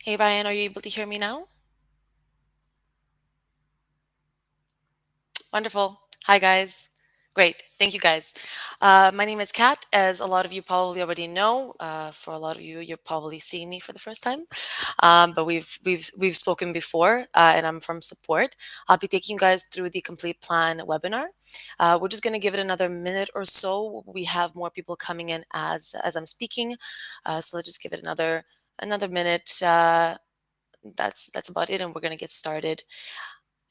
Hey Ryan, are you able to hear me now? Wonderful. Hi guys. Great. Thank you guys. My name is Kat. As a lot of you probably already know, for a lot of you, you're probably seeing me for the first time. But we've spoken before, and I'm from support. I'll be taking you guys through the complete plan webinar. We're just going to give it another minute or so. We have more people coming in as I'm speaking, so let's just give it another minute. That's about it, and we're going to get started.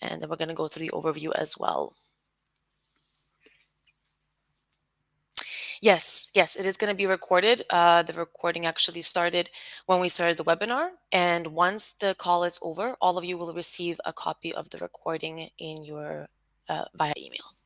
And then we're going to go through the overview as well. Yes, it is going to be recorded. The recording actually started when we started the webinar. And once the call is over, all of you will receive a copy of the recording in your via email.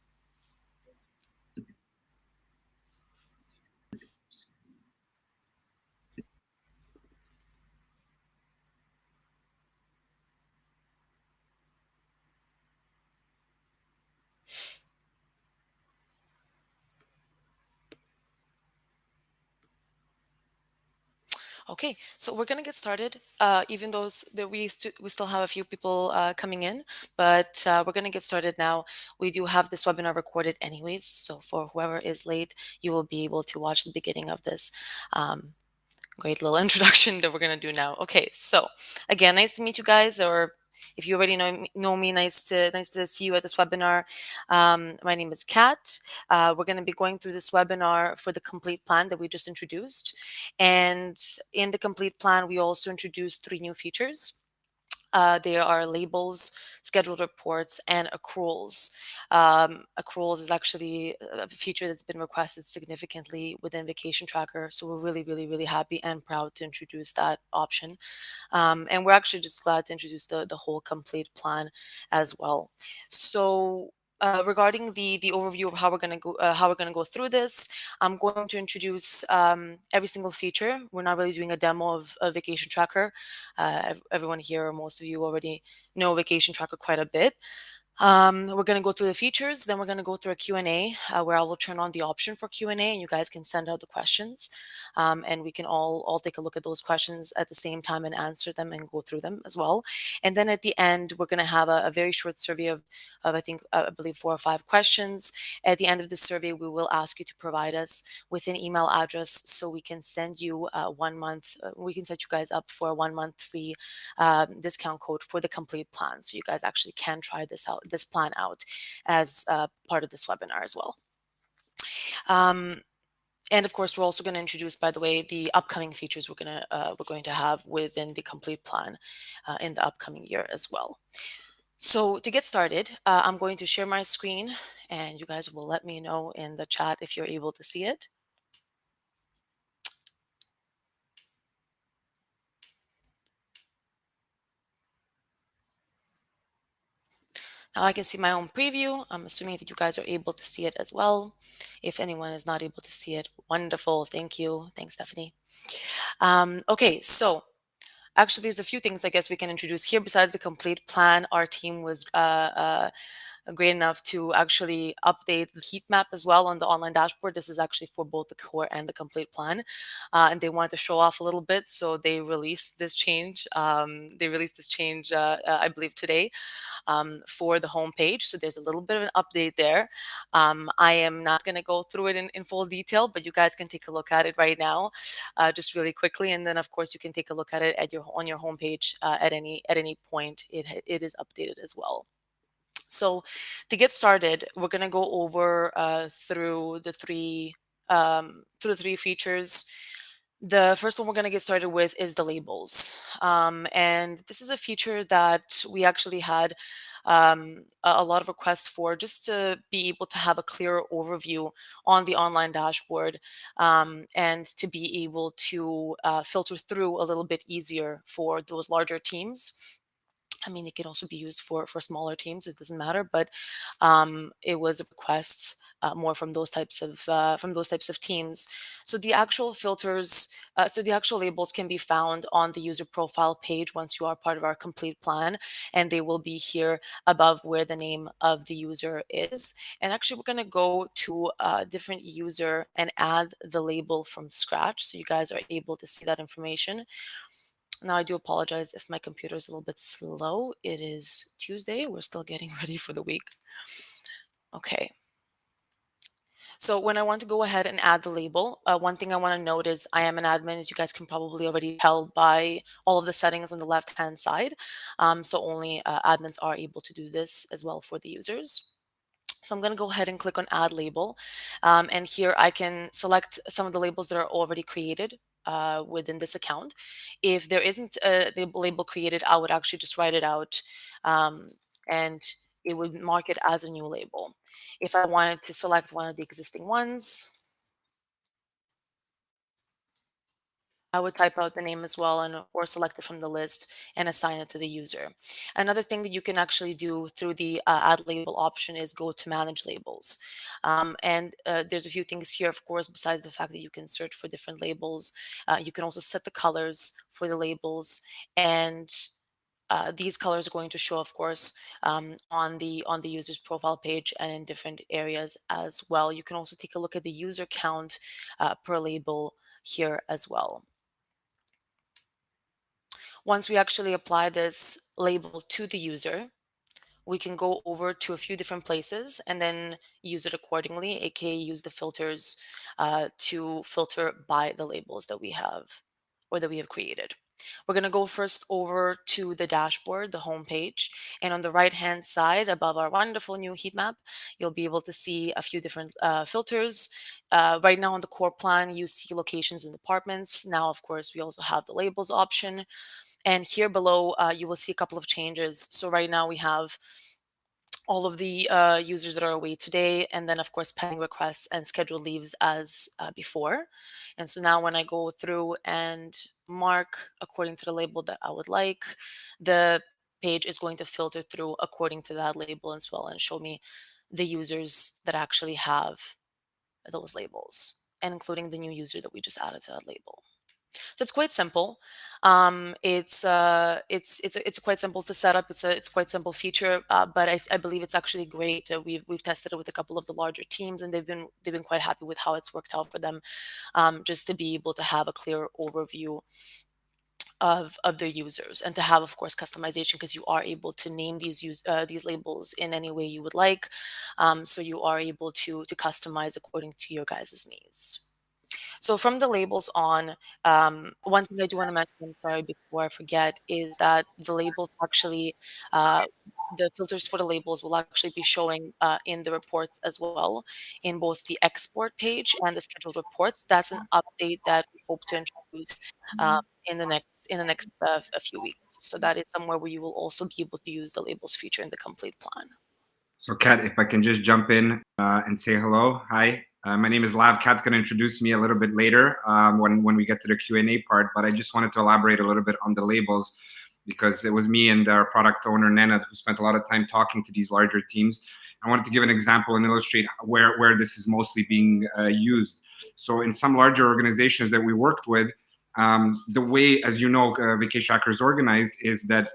Okay, so we're going to get started, even though we still have a few people coming in, but we're going to get started now. We do have this webinar recorded anyways, so for whoever is late, you will be able to watch the beginning of this. Great little introduction that we're going to do now. Okay, so again, nice to meet you guys, or if you already know me, nice to see you at this webinar. My name is Kat. We're going to be going through this webinar for the complete plan that we just introduced, and in the complete plan, we also introduced 3 new features. There are labels, scheduled reports, and accruals. Accruals is actually a feature that's been requested significantly within Vacation Tracker. So we're really happy and proud to introduce that option. And we're actually just glad to introduce the whole complete plan as well. So regarding the overview of how we're gonna go through this, I'm going to introduce every single feature. We're not really doing a demo of Vacation Tracker. Everyone here, or most of you, already know Vacation Tracker quite a bit. We're going to go through the features, then we're going to go through a Q&A where I will turn on the option for Q&A and you guys can send out the questions. And we can all take a look at those questions at the same time and answer them and go through them as well. And then at the end, we're going to have a very short survey of I think, I believe 4 or 5 questions. At the end of the survey, we will ask you to provide us with an email address so we can send you 1 month, we can set you guys up for a 1 month free discount code for the complete plan. So you guys actually can try this plan out as part of this webinar as well. And of course, we're also going to introduce, by the way, the upcoming features we're going to have within the complete plan in the upcoming year as well. So to get started, I'm going to share my screen, and you guys will let me know in the chat if you're able to see it. Now I can see my own preview. I'm assuming that you guys are able to see it as well. If anyone is not able to see it, wonderful. Thank you. Thanks, Stephanie. Okay, so actually, there's a few things I guess we can introduce here. Besides the complete plan, our team was great enough to actually update the heat map as well on the online dashboard. This is actually for both the core and the complete plan. And they wanted to show off a little bit, so they released this change. I believe, today for the homepage. So there's a little bit of an update there. I am not going to go through it in full detail, but you guys can take a look at it right now, just really quickly. And then, of course, you can take a look at it on your homepage at any point. It is updated as well. So to get started, we're going to go over through the 3 features. The first one we're going to get started with is the labels. And this is a feature that we actually had a lot of requests for, just to be able to have a clearer overview on the online dashboard, and to be able to filter through a little bit easier for those larger teams. I mean, it can also be used for smaller teams. It doesn't matter, but it was a request more from those types of teams. So the actual filters, so the actual labels can be found on the user profile page once you are part of our complete plan, and they will be here above where the name of the user is. And actually, we're going to go to a different user and add the label from scratch, so you guys are able to see that information. Now, I do apologize if my computer is a little bit slow. It is Tuesday. We're still getting ready for the week. Okay. So when I want to go ahead and add the label, one thing I want to note is I am an admin, as you guys can probably already tell by all of the settings on the left-hand side. So only admins are able to do this as well for the users. So I'm going to go ahead and click on Add Label. And here I can select some of the labels that are already created within this account. If there isn't a label created, I would actually just write it out um, and it would mark it as a new label. If I wanted to select one of the existing ones, I would type out the name as well and or select it from the list and assign it to the user. Another thing that you can actually do through the add label option is go to manage labels. And there's a few things here, of course, besides the fact that you can search for different labels. You can also set the colors for the labels, and these colors are going to show, of course, on the user's profile page and in different areas as well. You can also take a look at the user count per label here as well. Once we actually apply this label to the user, we can go over to a few different places and then use it accordingly, aka use the filters to filter by the labels that we have or that we have created. We're going to go first over to the dashboard, the home page, and on the right hand side above our wonderful new heat map, you'll be able to see a few different filters. Right now on the core plan, you see locations and departments. Now, of course, we also have the labels option. And here below, you will see a couple of changes. So right now we have all of the users that are away today, and then of course pending requests and scheduled leaves as before. And so now when I go through and mark according to the label that I would like, the page is going to filter through according to that label as well and show me the users that actually have those labels, and including the new user that we just added to that label. So it's quite simple. It's quite simple to set up. It's quite simple feature, but I believe it's actually great. We've tested it with a couple of the larger teams, and they've been quite happy with how it's worked out for them. Just to be able to have a clear overview of their users, and to have, of course, customization, because you are able to name these labels in any way you would like. So you are able to customize according to your guys' needs. So from the labels on, one thing I do want to mention, I'm sorry, before I forget, is that the labels actually, uh, the filters for the labels will actually be showing in the reports as well, in both the export page and the scheduled reports. That's an update that we hope to introduce in the next a few weeks. So that is somewhere where you will also be able to use the labels feature in the complete plan. So, Kat, if I can just jump in and say hello. Hi, my name is Lav. Kat's going to introduce me a little bit later when we get to the Q&A part, but I just wanted to elaborate a little bit on the labels, because it was me and our product owner, Nenad, who spent a lot of time talking to these larger teams. I wanted to give an example and illustrate where this is mostly being used. So in some larger organizations that we worked with, the way, as you know, Vacation Tracker is organized is that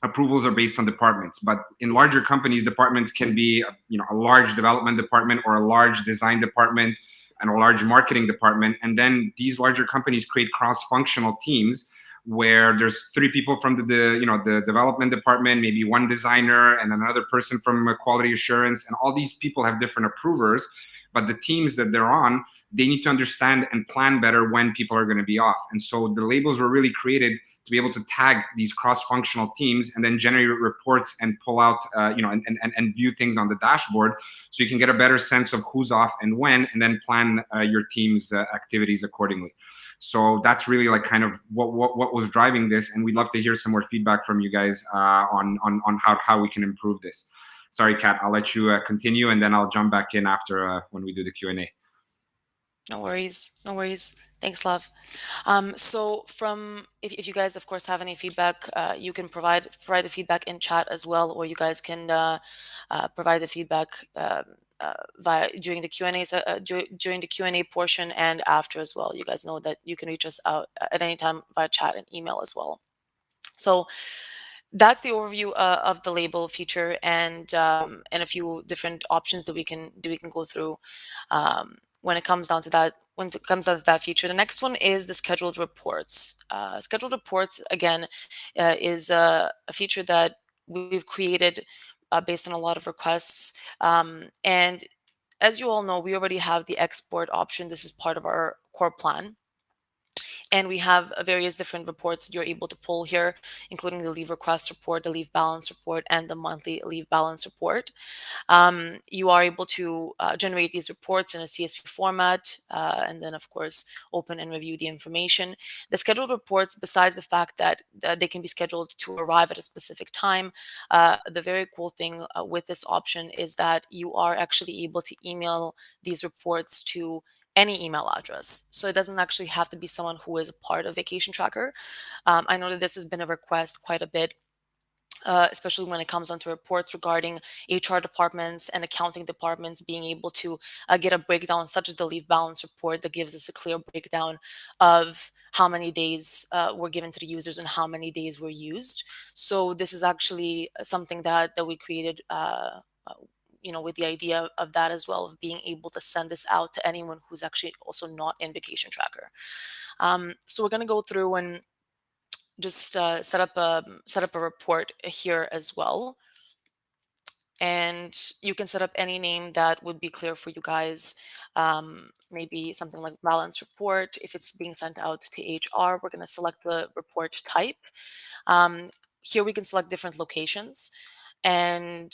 approvals are based on departments, but in larger companies, departments can be a large development department or a large design department and a large marketing department. And then these larger companies create cross-functional teams where there's three people from the development department, maybe one designer and another person from quality assurance, and all these people have different approvers. But the teams that they're on, they need to understand and plan better when people are going to be off. And so the labels were really created to be able to tag these cross-functional teams and then generate reports and pull out, and view things on the dashboard, so you can get a better sense of who's off and when, and then plan your team's activities accordingly. So that's really like kind of what was driving this, and we'd love to hear some more feedback from you guys on how we can improve this. Sorry, Kat, I'll let you continue, and then I'll jump back in after when we do the Q&A. No worries. No worries. Thanks, Love. So if you guys, of course, have any feedback, you can provide the feedback in chat as well, or you guys can provide the feedback via during the Q&A during the Q&A portion and after as well. You guys know that you can reach us out at any time via chat and email as well. So that's the overview of the label feature and a few different options that we can go through when it comes down to that. When it comes down to that feature, the next one is the scheduled reports. Scheduled reports again is a feature that we've created based on a lot of requests, and as you all know, we already have the export option. This is part of our core plan. And we have various different reports you're able to pull here, including the leave request report, the leave balance report, and the monthly leave balance report. You are able to generate these reports in a CSV format, and then, of course, open and review the information. The scheduled reports, besides the fact that they can be scheduled to arrive at a specific time, the very cool thing with this option is that you are actually able to email these reports to any email address. So it doesn't actually have to be someone who is a part of Vacation Tracker. I know that this has been a request quite a bit, especially when it comes onto reports regarding HR departments and accounting departments being able to get a breakdown, such as the leave balance report, that gives us a clear breakdown of how many days were given to the users and how many days were used. So this is actually something that we created. With the idea of that as well, of being able to send this out to anyone who's actually also not in Vacation Tracker. So we're going to go through and just set up a report here as well, and you can set up any name that would be clear for you guys. Maybe something like balance report. If it's being sent out to HR, we're going to select the report type. Here we can select different locations, and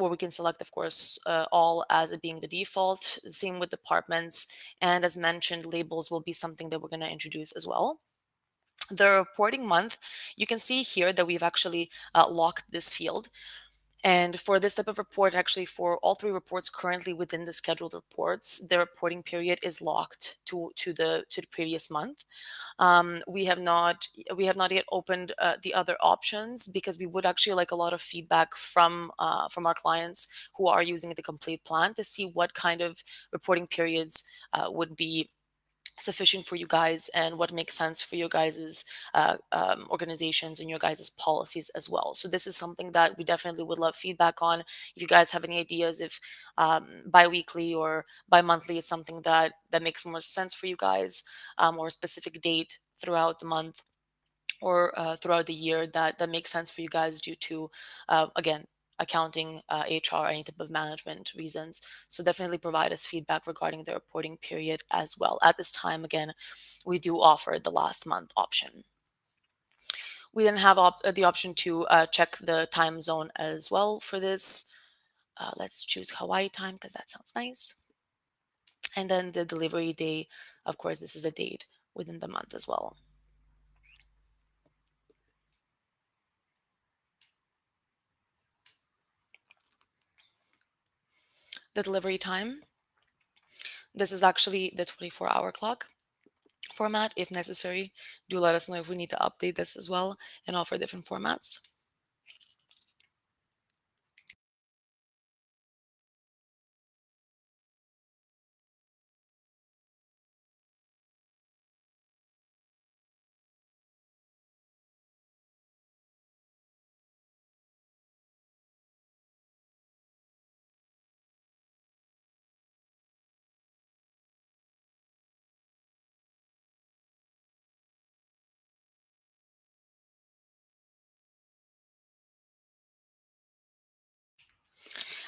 where we can select, of course, all as it being the default. Same with departments, and as mentioned, labels will be something that we're going to introduce as well. The reporting month, you can see here that we've actually locked this field. And for this type of report, actually for all three reports currently within the scheduled reports, the reporting period is locked to the previous month. We have not yet opened the other options, because we would actually like a lot of feedback from our clients who are using the complete plan to see what kind of reporting periods would be sufficient for you guys and what makes sense for your guys's organizations and your guys's policies as well. So this is something that we definitely would love feedback on. If you guys have any ideas, if bi-weekly or bi-monthly is something that makes more sense for you guys, or a specific date throughout the month or throughout the year that makes sense for you guys due to, again, accounting, HR, any type of management reasons. So definitely provide us feedback regarding the reporting period as well. At this time, again, we do offer the last month option. We then have the option to check the time zone as well for this. Let's choose Hawaii time because that sounds nice. And then the delivery day, of course, this is the date within the month as well. The delivery time, this is actually the 24-hour clock format. If necessary, do let us know if we need to update this as well and offer different formats.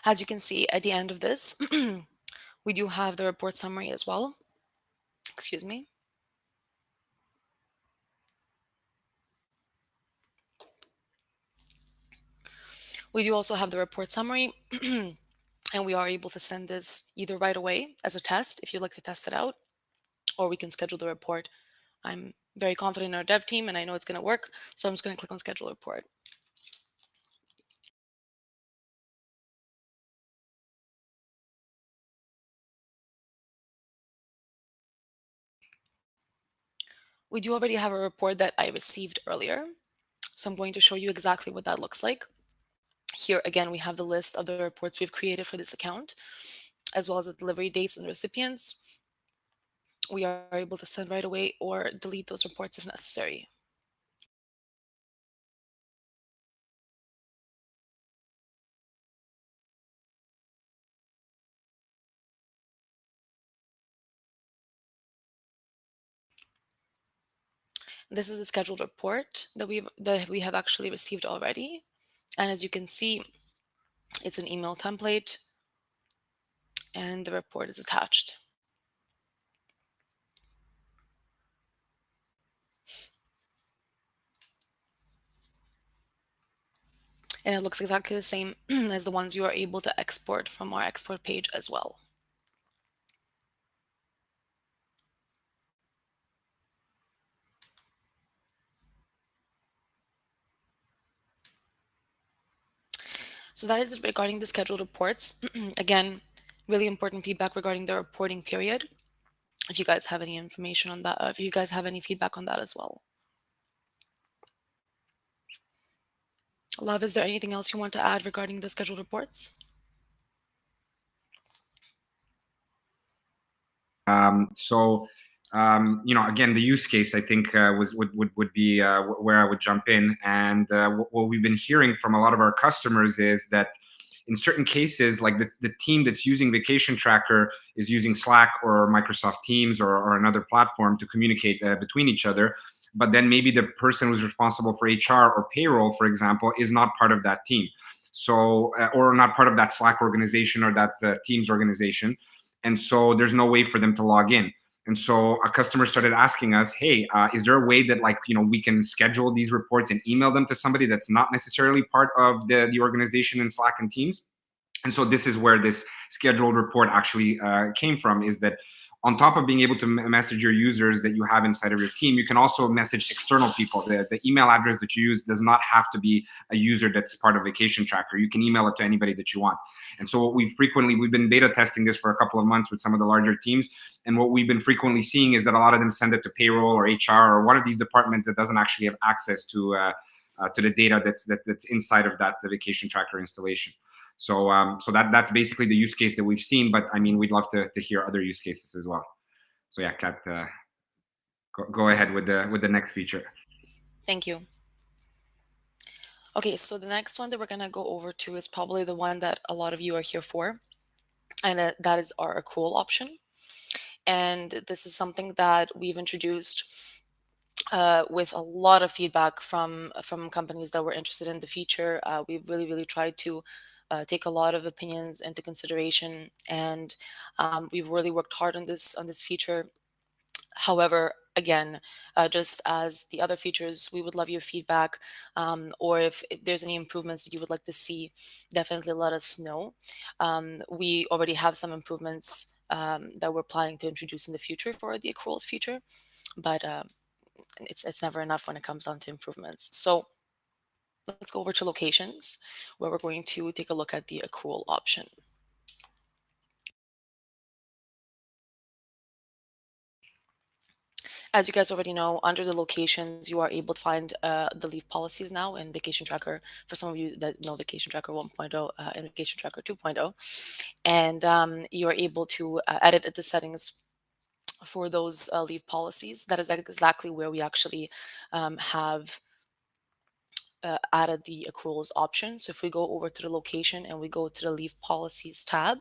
As you can see at the end of this, we do have the report summary as well. Excuse me. We do also have the report summary, and we are able to send this either right away as a test if you'd like to test it out, or we can schedule the report. I'm very confident in our dev team and I know it's going to work, so I'm just going to click on schedule report. We do already have a report that I received earlier, so I'm going to show you exactly what that looks like. Here again, we have the list of the reports we've created for this account, as well as the delivery dates and recipients. We are able to send right away or delete those reports if necessary. This is a scheduled report that we have actually received already. And as you can see, it's an email template and the report is attached. And it looks exactly the same as the ones you are able to export from our export page as well. So that is it regarding the scheduled reports. Again, really important feedback regarding the reporting period. If you guys have any information on that, if you guys have any feedback on that as well. Love, is there anything else you want to add regarding the scheduled reports? So, again, the use case I think would be where I would jump in. And what we've been hearing from a lot of our customers is that in certain cases, like the team that's using Vacation Tracker is using Slack or Microsoft Teams or another platform to communicate between each other. But then maybe the person who's responsible for HR or payroll, for example, is not part of that team. So, or not part of that Slack organization or that Teams organization. And so there's no way for them to log in. And so a customer started asking us, hey, is there a way that we can schedule these reports and email them to somebody that's not necessarily part of the organization in Slack and Teams? And so this is where this scheduled report actually came from, is that on top of being able to message your users that you have inside of your team, you can also message external people. The email address that you use does not have to be a user that's part of Vacation Tracker. You can email it to anybody that you want. And so what we've been beta testing this for a couple of months with some of the larger teams. And what we've been frequently seeing is that a lot of them send it to payroll or HR or one of these departments that doesn't actually have access to the data that's inside of that Vacation Tracker installation. So that's basically the use case that we've seen. But I mean, we'd love to hear other use cases as well. So yeah, Kat, go ahead with the next feature. Thank you. Okay, so the next one that we're going to go over to is probably the one that a lot of you are here for, and that is our accrual option. And this is something that we've introduced with a lot of feedback from companies that were interested in the feature. We've really tried to take a lot of opinions into consideration, and we've really worked hard on this feature. However, again, just as the other features, we would love your feedback, or if there's any improvements that you would like to see, definitely let us know. We already have some improvements that we're planning to introduce in the future for the accruals feature, but it's never enough when it comes down to improvements. So let's go over to locations, where we're going to take a look at the accrual option. As you guys already know, under the locations, you are able to find the leave policies now in Vacation Tracker. For some of you that know Vacation Tracker 1.0 and Vacation Tracker 2.0, and you are able to edit the settings for those leave policies. That is exactly where we actually have added the accruals option. So if we go over to the location and we go to the leave policies tab,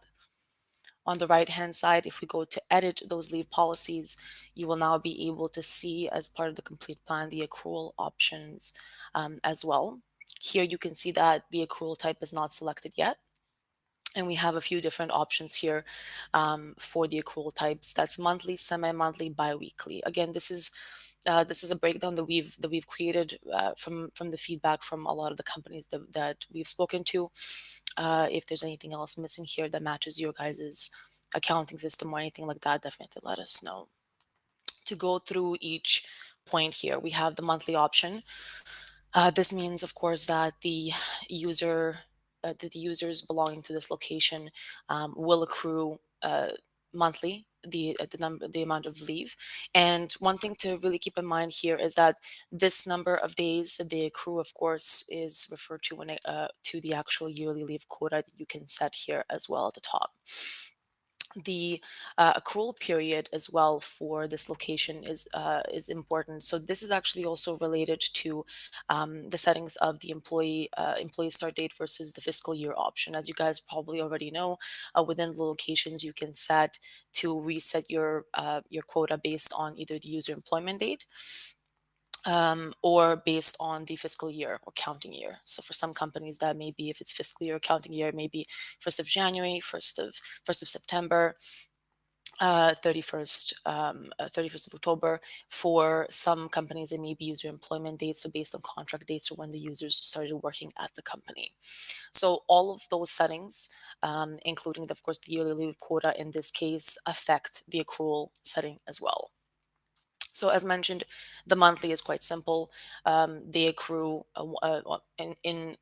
on the right hand side, if we go to edit those leave policies, you will now be able to see as part of the complete plan the accrual options as well. Here you can see that the accrual type is not selected yet. And we have a few different options here for the accrual types. That's monthly, semi-monthly, bi-weekly. Again, this is a breakdown that we've created from the feedback from a lot of the companies that we've spoken to. If there's anything else missing here that matches your guys's accounting system or anything like that, definitely let us know. To go through each point here, we have the monthly option. This means, of course, that the users belonging to this location will accrue monthly the amount of leave. And one thing to really keep in mind here is that this number of days that they accrue, of course, is referred to when to the actual yearly leave quota that you can set here as well at the top. The accrual period as well for this location is important. So this is actually also related to the settings of the employee start date versus the fiscal year option. As you guys probably already know, within the locations you can set to reset your quota based on either the user employment date or based on the fiscal year or counting year. So for some companies, that may be, if it's fiscal year or counting year, maybe 1st of January, 1st of September, 31st of October. For some companies, it may be user employment dates, so based on contract dates or when the users started working at the company. So all of those settings, including, of course, the yearly leave quota in this case, affect the accrual setting as well. So as mentioned, the monthly is quite simple. They accrue in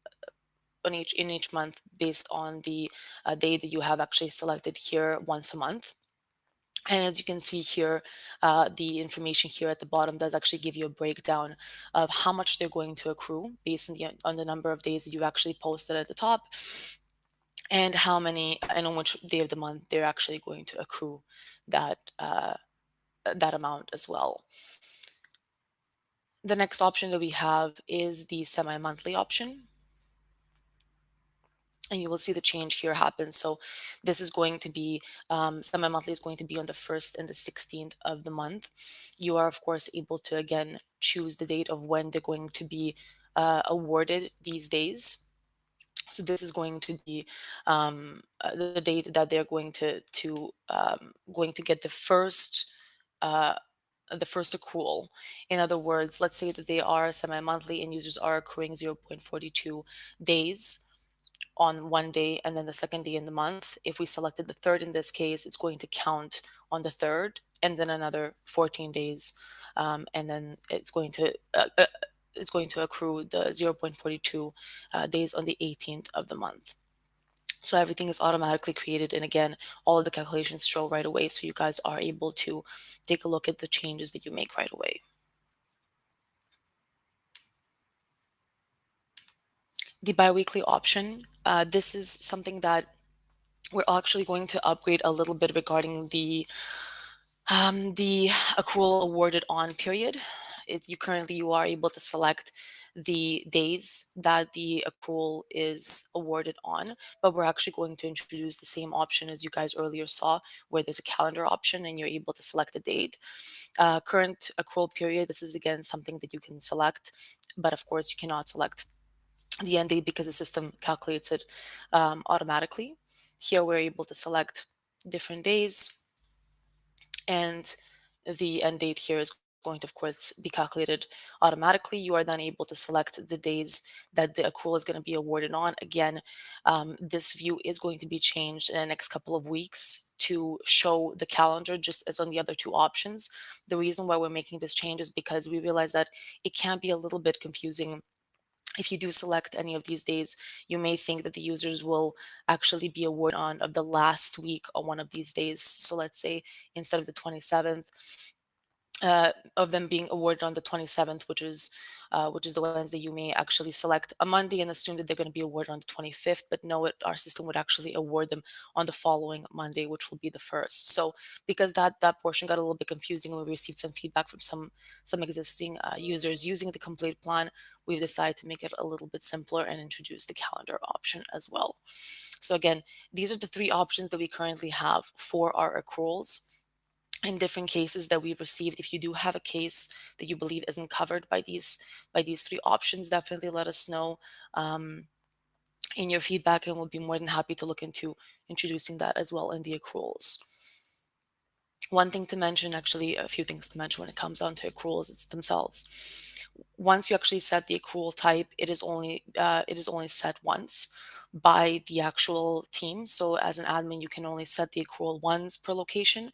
each month based on the day that you have actually selected here once a month. And as you can see here, the information here at the bottom does actually give you a breakdown of how much they're going to accrue based on the number of days that you actually posted at the top, and how many and on which day of the month they're actually going to accrue that that amount as well. The next option that we have is the semi-monthly option. And you will see the change here happen. So this is going to be, semi-monthly is going to be on the 1st and the 16th of the month. You are, of course, able to, again, choose the date of when they're going to be awarded these days. So this is going to be the date that they're going to get the first accrual. In other words, let's say that they are semi-monthly and users are accruing 0.42 days on one day and then the second day in the month. If we selected the third in this case, it's going to count on the third and then another 14 days, and then it's going to accrue the 0.42 days on the 18th of the month. So everything is automatically created, and again, all of the calculations show right away, so you guys are able to take a look at the changes that you make right away. The biweekly option, this is something that we're actually going to upgrade a little bit regarding the accrual awarded on period. You are able to select the days that the accrual is awarded on, but we're actually going to introduce the same option as you guys earlier saw, where there's a calendar option and you're able to select a date. Current accrual period, this is again something that you can select, but of course you cannot select the end date because the system calculates it automatically. Here we're able to select different days, and the end date here is going to, of course, be calculated automatically. You are then able to select the days that the accrual is going to be awarded on. Again, this view is going to be changed in the next couple of weeks to show the calendar just as on the other two options. The reason why we're making this change is because we realize that it can be a little bit confusing. If you do select any of these days, you may think that the users will actually be awarded on of the last week on one of these days. So let's say instead of the 27th, of them being awarded on the 27th, which is the Wednesday, you may actually select a Monday and assume that they're going to be awarded on the 25th, but no, our system would actually award them on the following Monday, which will be the 1st. So because that portion got a little bit confusing and we received some feedback from some existing users using the complete plan, we've decided to make it a little bit simpler and introduce the calendar option as well. So again, these are the three options that we currently have for our accruals in different cases that we've received. If you do have a case that you believe isn't covered by these three options, definitely let us know in your feedback, and we'll be more than happy to look into introducing that as well in the accruals. One thing to mention, actually a few things to mention when it comes down to accruals it's themselves. Once you actually set the accrual type, it is only set once by the actual team. So as an admin, you can only set the accrual once per location.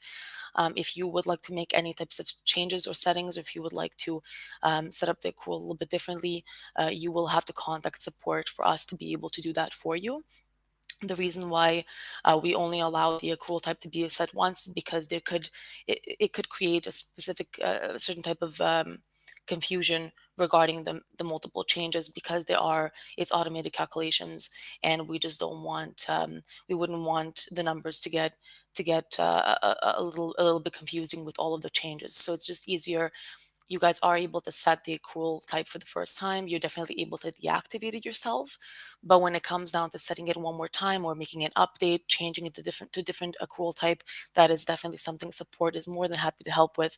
If you would like to make any types of changes or settings, or if you would like to set up the accrual a little bit differently, you will have to contact support for us to be able to do that for you. The reason why we only allow the accrual type to be set once is because it could create a specific certain type of confusion regarding the multiple changes, because it's automated calculations, and we just don't want we wouldn't want the numbers to get a little bit confusing with all of the changes. So it's just easier. You guys are able to set the accrual type for the first time. You're definitely able to deactivate it yourself. But when it comes down to setting it one more time or making an update, changing it to different accrual type, that is definitely something support is more than happy to help with.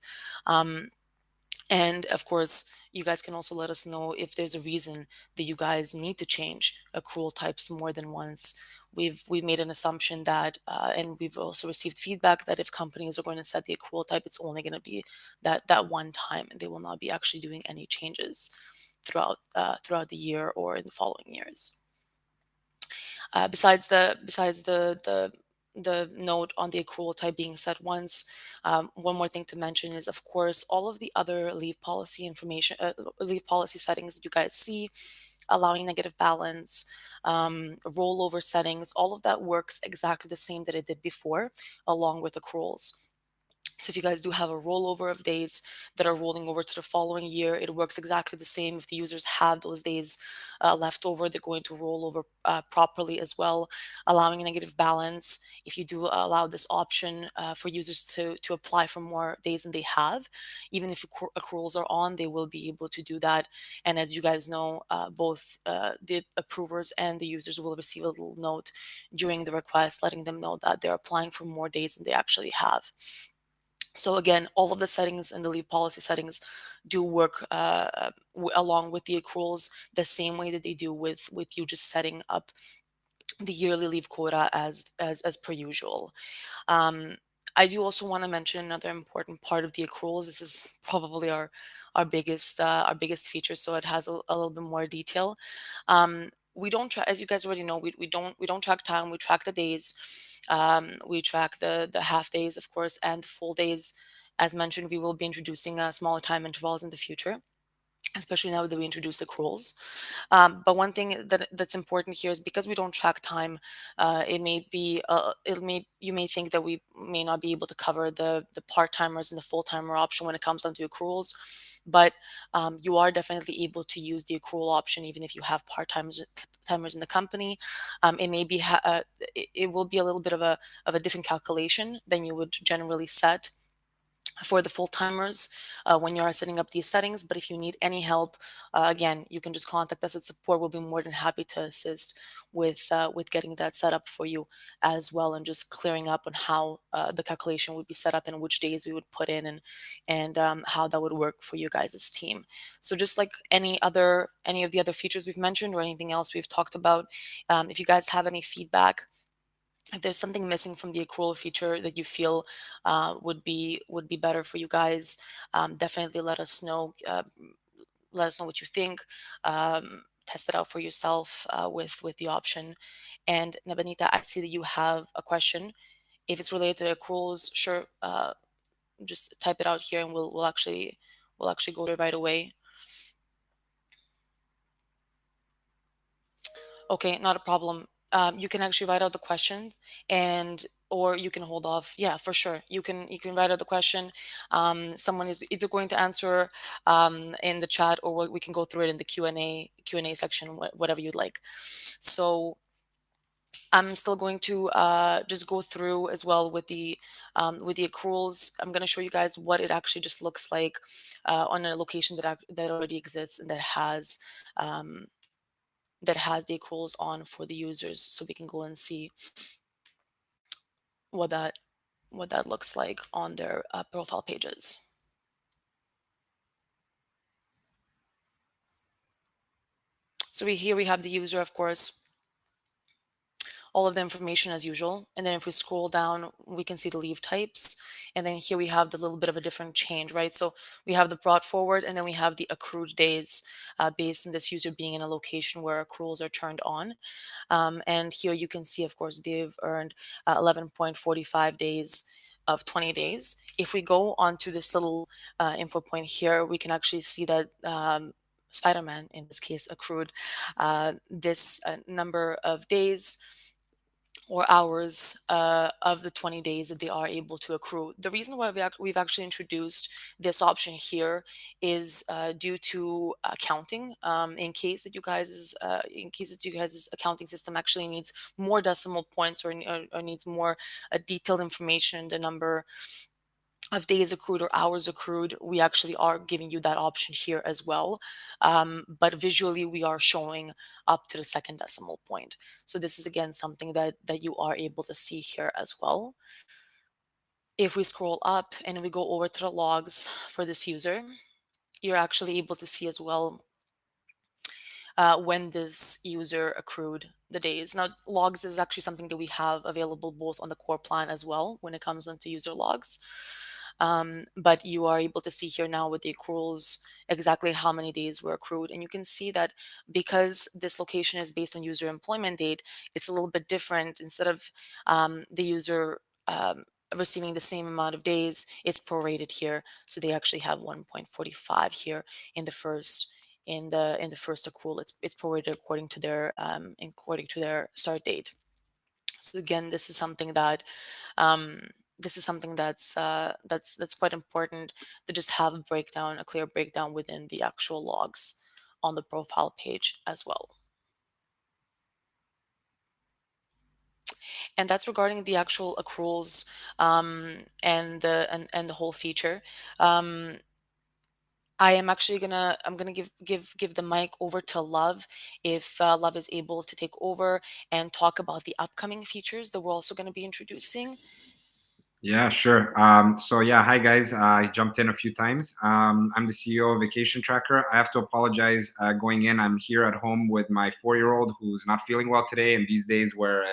And of course, you guys can also let us know if there's a reason that you guys need to change accrual types more than once. We've made an assumption that, and we've also received feedback that if companies are going to set the accrual type, it's only going to be that one time, and they will not be actually doing any changes throughout the year or in the following years. Besides the note on the accrual type being set once, one more thing to mention is, of course, all of the other leave policy information, leave policy settings that you guys see, allowing negative balance, rollover settings, all of that works exactly the same that it did before, along with accruals. So if you guys do have a rollover of days that are rolling over to the following year, it works exactly the same. If the users have those days left over, they're going to roll over properly as well, allowing a negative balance. If you do allow this option for users to apply for more days than they have, even if accruals are on, they will be able to do that. And as you guys know, both the approvers and the users will receive a little note during the request letting them know that they're applying for more days than they actually have. So again, all of the settings and the leave policy settings do work along with the accruals the same way that they do with you just setting up the yearly leave quota as per usual. Um, I do also want to mention another important part of the accruals. This is probably our biggest feature, so it has a little bit more detail. We don't track, as you guys already know, we don't track time. We track the days. We track the half days, of course, and full days. As mentioned, we will be introducing smaller time intervals in the future, especially now that we introduced accruals. But one thing that's important here is because we don't track time, you may think that we may not be able to cover the part timers and the full timer option when it comes down to accruals. But you are definitely able to use the accrual option even if you have part timers in the company. It will be a little bit of a different calculation than you would generally set for the full timers when you are setting up these settings. But if you need any help, again, you can just contact us at support. We'll be more than happy to assist with getting that set up for you as well, and just clearing up on how the calculation would be set up and which days we would put in, and how that would work for you guys' team. So just like any of the other features we've mentioned or anything else we've talked about, if you guys have any feedback, if there's something missing from the accrual feature that you feel would be better for you guys, definitely let us know. Let us know what you think. Test it out for yourself with the option. And Nabanita, I see that you have a question. If it's related to accruals, sure, just type it out here, and we'll actually go to it right away. Okay, not a problem. You can actually write out the questions, and or you can hold off. Yeah, for sure. You can write out the question. Someone is either going to answer in the chat, or we can go through it in the Q&A section, whatever you'd like. So I'm still going to just go through as well with the accruals. I'm going to show you guys what it actually just looks like on a location that already exists and um, that has the accruals on for the users, so we can go and see what that looks like on their profile pages. So here we have the user, of course, all of the information as usual. And then if we scroll down, we can see the leave types. And then here we have the little bit of a different change, right? So we have the brought forward, and then we have the accrued days based on this user being in a location where accruals are turned on. And here you can see, of course, they've earned 11.45 days of 20 days. If we go onto this little info point here, we can actually see that Spider-Man, in this case, accrued this number of days or hours of the 20 days that they are able to accrue. The reason why we've actually introduced this option here is due to accounting. In case that you guys' accounting system actually needs more decimal points, or needs more detailed information, the number of days accrued or hours accrued, we actually are giving you that option here as well. But visually, we are showing up to the second decimal point. So this is again something that you are able to see here as well. If we scroll up and we go over to the logs for this user, you're actually able to see as well when this user accrued the days. Now, logs is actually something that we have available both on the core plan as well when it comes into user logs. But you are able to see here now with the accruals exactly how many days were accrued. And you can see that because this location is based on user employment date, it's a little bit different. Instead of the user receiving the same amount of days, it's prorated here. So they actually have 1.45 here in the first first accrual. It's prorated according to their start date. So again, um, this is something that's quite important to just have a clear breakdown within the actual logs on the profile page as well. And that's regarding the actual accruals and the whole feature. Um, I'm gonna give the mic over to Love if Love is able to take over and talk about the upcoming features that we're also going to be introducing. Yeah, sure. So yeah, hi guys. I jumped in a few times. I'm the CEO of Vacation Tracker. I have to apologize going in. I'm here at home with my 4-year-old who's not feeling well today. And these days where,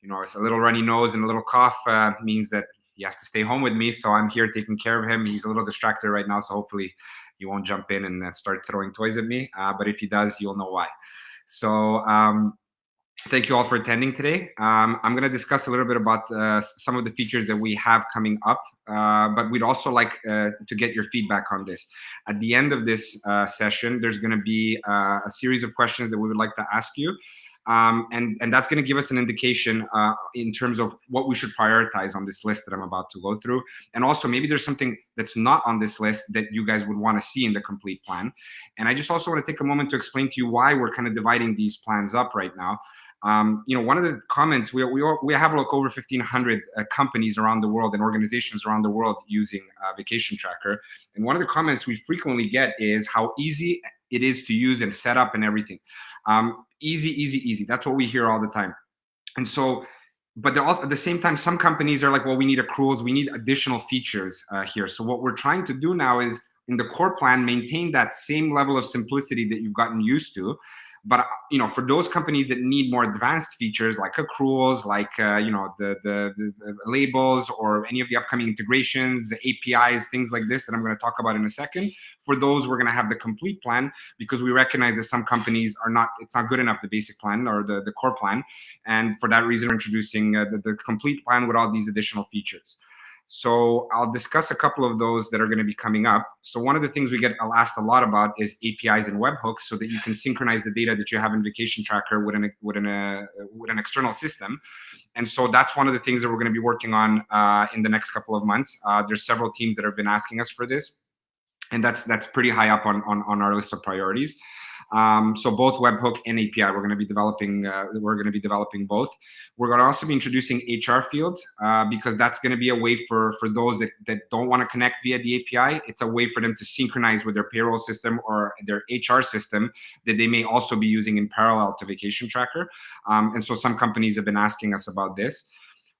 it's a little runny nose and a little cough means that he has to stay home with me. So I'm here taking care of him. He's a little distracted right now. So hopefully he won't jump in and start throwing toys at me. But if he does, you'll know why. So, thank you all for attending today. I'm going to discuss a little bit about some of the features that we have coming up, but we'd also like to get your feedback on this. At the end of this session, there's going to be a series of questions that we would like to ask you. And that's going to give us an indication in terms of what we should prioritize on this list that I'm about to go through. And also, maybe there's something that's not on this list that you guys would want to see in the complete plan. And I just also want to take a moment to explain to you why we're kind of dividing these plans up right now. One of the comments, we have like over 1,500 companies around the world and organizations around the world using Vacation Tracker. And one of the comments we frequently get is how easy it is to use and set up and everything. Easy, easy, easy. That's what we hear all the time. And so, but they're also at the same time, some companies are like, well, we need accruals, we need additional features here. So what we're trying to do now is in the core plan, maintain that same level of simplicity that you've gotten used to. But for those companies that need more advanced features like accruals, like the labels or any of the upcoming integrations, the APIs, things like this that I'm going to talk about in a second. For those, we're going to have the complete plan because we recognize that some companies it's not good enough, the basic plan or the core plan, and for that reason, we're introducing the complete plan with all these additional features. So I'll discuss a couple of those that are going to be coming up. So one of the things we get asked a lot about is APIs and webhooks, so that you can synchronize the data that you have in Vacation Tracker with an external system. And so that's one of the things that we're going to be working on in the next couple of months. There's several teams that have been asking us for this, and that's pretty high up on our list of priorities. So both webhook and API, we're going to be developing. Both. We're going to also be introducing HR fields because that's going to be a way for those that don't want to connect via the API. It's a way for them to synchronize with their payroll system or their HR system that they may also be using in parallel to Vacation Tracker. And so some companies have been asking us about this.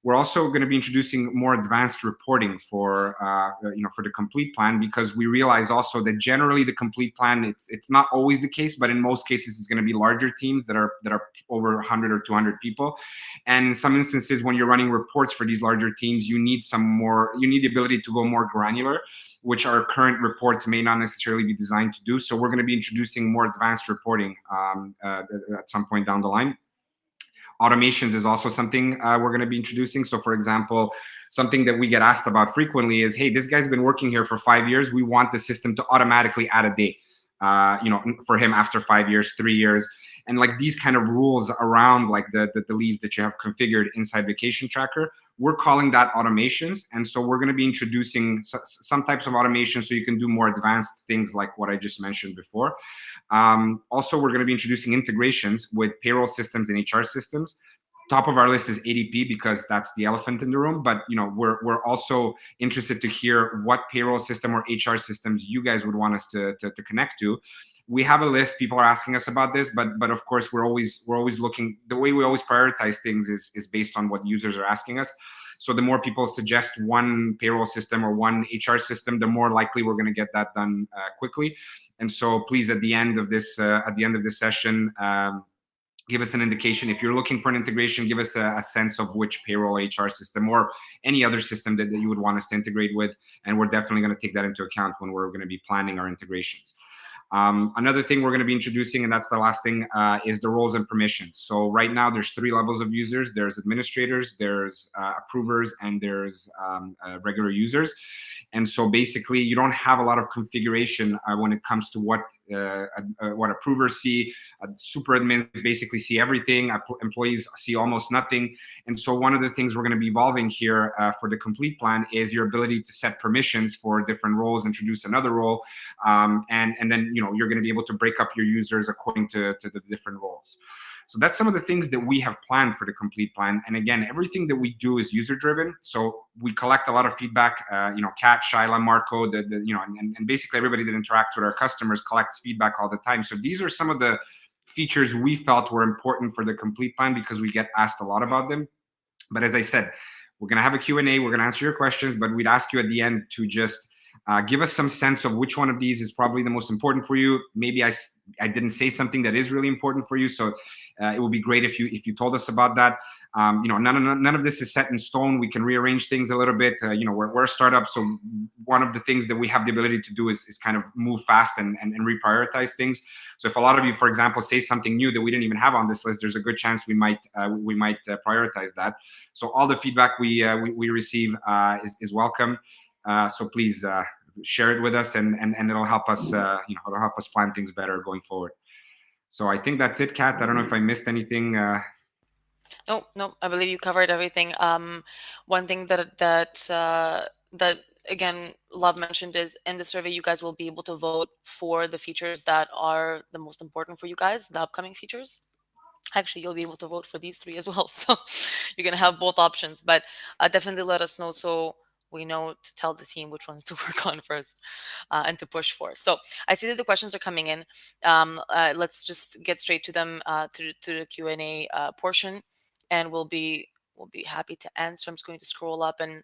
We're also going to be introducing more advanced reporting for the complete plan, because we realize also that generally the complete plan, it's not always the case, but in most cases it's going to be larger teams that are over 100 or 200 people. And in some instances, when you're running reports for these larger teams, you need the ability to go more granular, which our current reports may not necessarily be designed to do. So we're going to be introducing more advanced reporting at some point down the line. Automations is also something we're going to be introducing. So for example, something that we get asked about frequently is, hey, this guy's been working here for 5 years. We want the system to automatically add a day, for him after 5 years, 3 years. And like these kind of rules around like the leave that you have configured inside Vacation Tracker, we're calling that automations. And so we're going to be introducing some types of automation so you can do more advanced things like what I just mentioned before. Also, we're going to be introducing integrations with payroll systems and HR systems. Top of our list is ADP because that's the elephant in the room. But we're also interested to hear what payroll system or HR systems you guys would want us to connect to. we have a list. People are asking us about this, but of course we're always looking. The way we always prioritize things is based on what users are asking us. So the more people suggest one payroll system or one HR system, the more likely we're going to get that done quickly. And so please, at the end of this session, give us an indication. If you're looking for an integration, give us a sense of which payroll HR system or any other system that you would want us to integrate with. And we're definitely going to take that into account when we're going to be planning our integrations. Another thing we're going to be introducing, and that's the last thing, is the roles and permissions. So right now there's 3 levels of users. There's administrators, there's approvers, and there's regular users. And so basically, you don't have a lot of configuration when it comes to what approvers see. Super admins basically see everything. Employees see almost nothing. And so one of the things we're going to be evolving here for the complete plan is your ability to set permissions for different roles, introduce another role, and then you're going to be able to break up your users according to the different roles. So that's some of the things that we have planned for the complete plan. And again, everything that we do is user driven. So we collect a lot of feedback. Kat, Shaila, Marco, and basically everybody that interacts with our customers collects feedback all the time. So these are some of the features we felt were important for the complete plan because we get asked a lot about them. But as I said, we're going to have a Q&A. We're going to answer your questions, but we'd ask you at the end to just give us some sense of which one of these is probably the most important for you. Maybe I didn't say something that is really important for you, so it would be great if you told us about that. None of this is set in stone. We can rearrange things a little bit. We're a startup, so one of the things that we have the ability to do is kind of move fast and reprioritize things. So if a lot of you, for example, say something new that we didn't even have on this list, there's a good chance we might prioritize that. So all the feedback we receive is welcome. So please share it with us, and it'll help us plan things better going forward. So I think that's it, Kat. I don't know if I missed anything. No, no, I believe you covered everything. One thing that again Love mentioned is in the survey you guys will be able to vote for the features that are the most important for you guys, the upcoming features. Actually, you'll be able to vote for these 3 as well, so you're gonna have both options. But definitely let us know so we know to tell the team which ones to work on first and to push for. So I see that the questions are coming in. Let's just get straight to them to the Q&A portion, and we'll be happy to answer. I'm just going to scroll up and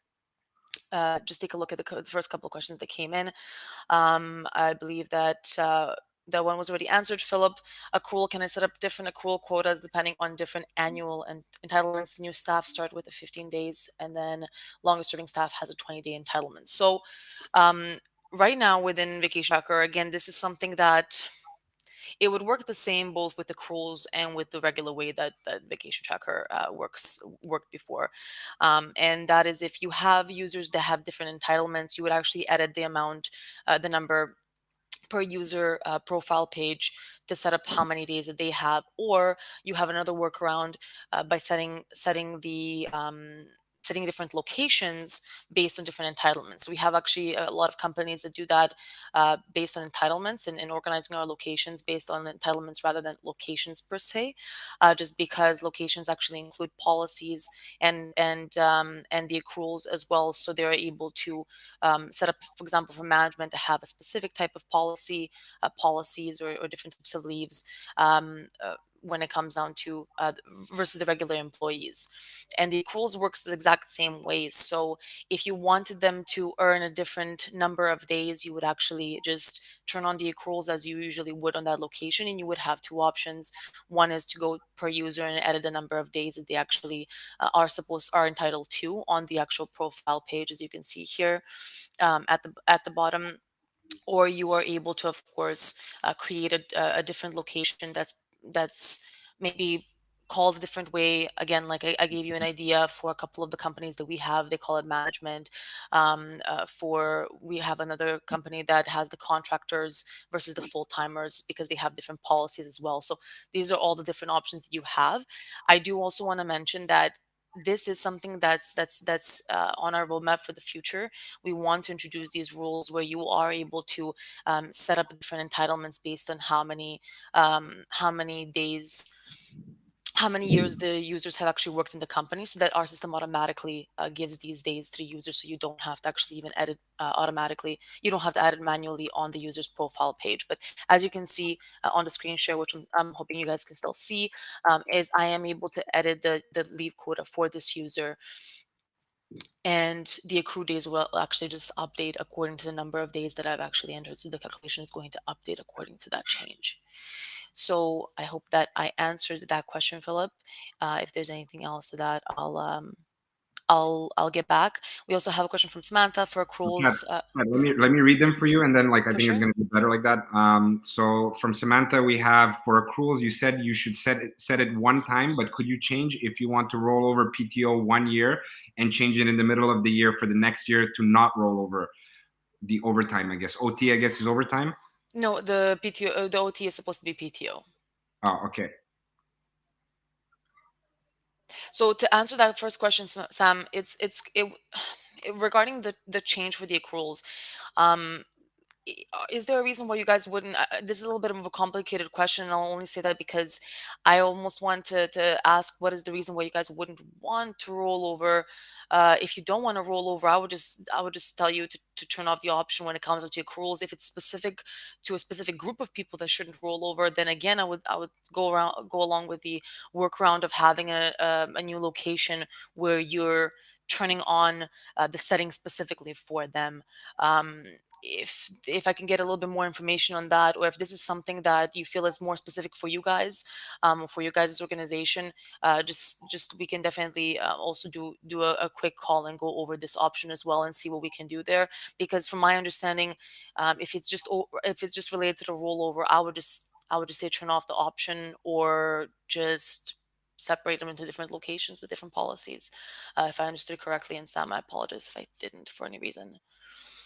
just take a look at the first couple of questions that came in. I believe that one was already answered. Philip, accrual, can I set up different accrual quotas depending on different annual and entitlements? New staff start with the 15 days, and then longest serving staff has a 20-day entitlement. So right now within Vacation Tracker, again, this is something that it would work the same both with accruals and with the regular way that Vacation Tracker worked before. And that is, if you have users that have different entitlements, you would actually edit the amount, the number per user profile page to set up how many days that they have, or you have another workaround by setting different locations based on different entitlements. We have actually a lot of companies that do that based on entitlements and organizing our locations based on entitlements rather than locations per se, just because locations actually include policies and the accruals as well. So they're able to set up, for example, for management to have a specific type of policies or different types of leaves when it comes down to versus the regular employees. And the accruals works the exact same ways. So if you wanted them to earn a different number of days, you would actually just turn on the accruals as you usually would on that location, and you would have 2 options. One is to go per user and edit the number of days that they actually are entitled to on the actual profile page, as you can see here at the bottom. Or you are able to, of course, create a different location that's maybe called a different way. Again, like I gave you an idea for a couple of the companies that we have, they call it management. For we have another company that has the contractors versus the full timers because they have different policies as well. So these are all the different options that you have. I do also want to mention that this is something that's on our roadmap for the future. We want to introduce these rules where you are able to set up different entitlements based on how many days how many years the users have actually worked in the company, so that our system automatically gives these days to the user, so you don't have to actually even edit automatically. You don't have to add it manually on the user's profile page. But as you can see on the screen share, which I'm hoping you guys can still see, is I am able to edit the leave quota for this user, and the accrued days will actually just update according to the number of days that I've actually entered. So the calculation is going to update according to that change. So I hope that I answered that question, Philip. If there's anything else to that, I'll get back. We also have a question from Samantha for Pat, accruals. let me read them for you, and then like I For think it's sure. going to be better like that. So from Samantha, we have for accruals. You said you should set it one time, but could you change if you want to roll over PTO 1 year and change it in the middle of the year for the next year to not roll over the overtime? I guess OT. I guess is overtime. No, the PTO, the OT is supposed to be PTO. Oh, okay. So to answer that first question, Sam, regarding the change for the accruals. Um, is there a reason why you guys wouldn't? This is a little bit of a complicated question, and I'll only say that because I almost want to ask what is the reason why you guys wouldn't want to roll over. If you don't want to roll over, I would just tell you to turn off the option when it comes to accruals. If it's specific to a specific group of people that shouldn't roll over, then again I would go along with the workaround of having a new location where you're turning on the settings specifically for them. Um, if I can get a little bit more information on that, or if this is something that you feel is more specific for you guys, for your guys' organization, just we can definitely also do a quick call and go over this option as well and see what we can do there. Because from my understanding, if it's just related to the rollover, I would just say turn off the option or just separate them into different locations with different policies. If I understood correctly, and Sam, I apologize if I didn't for any reason.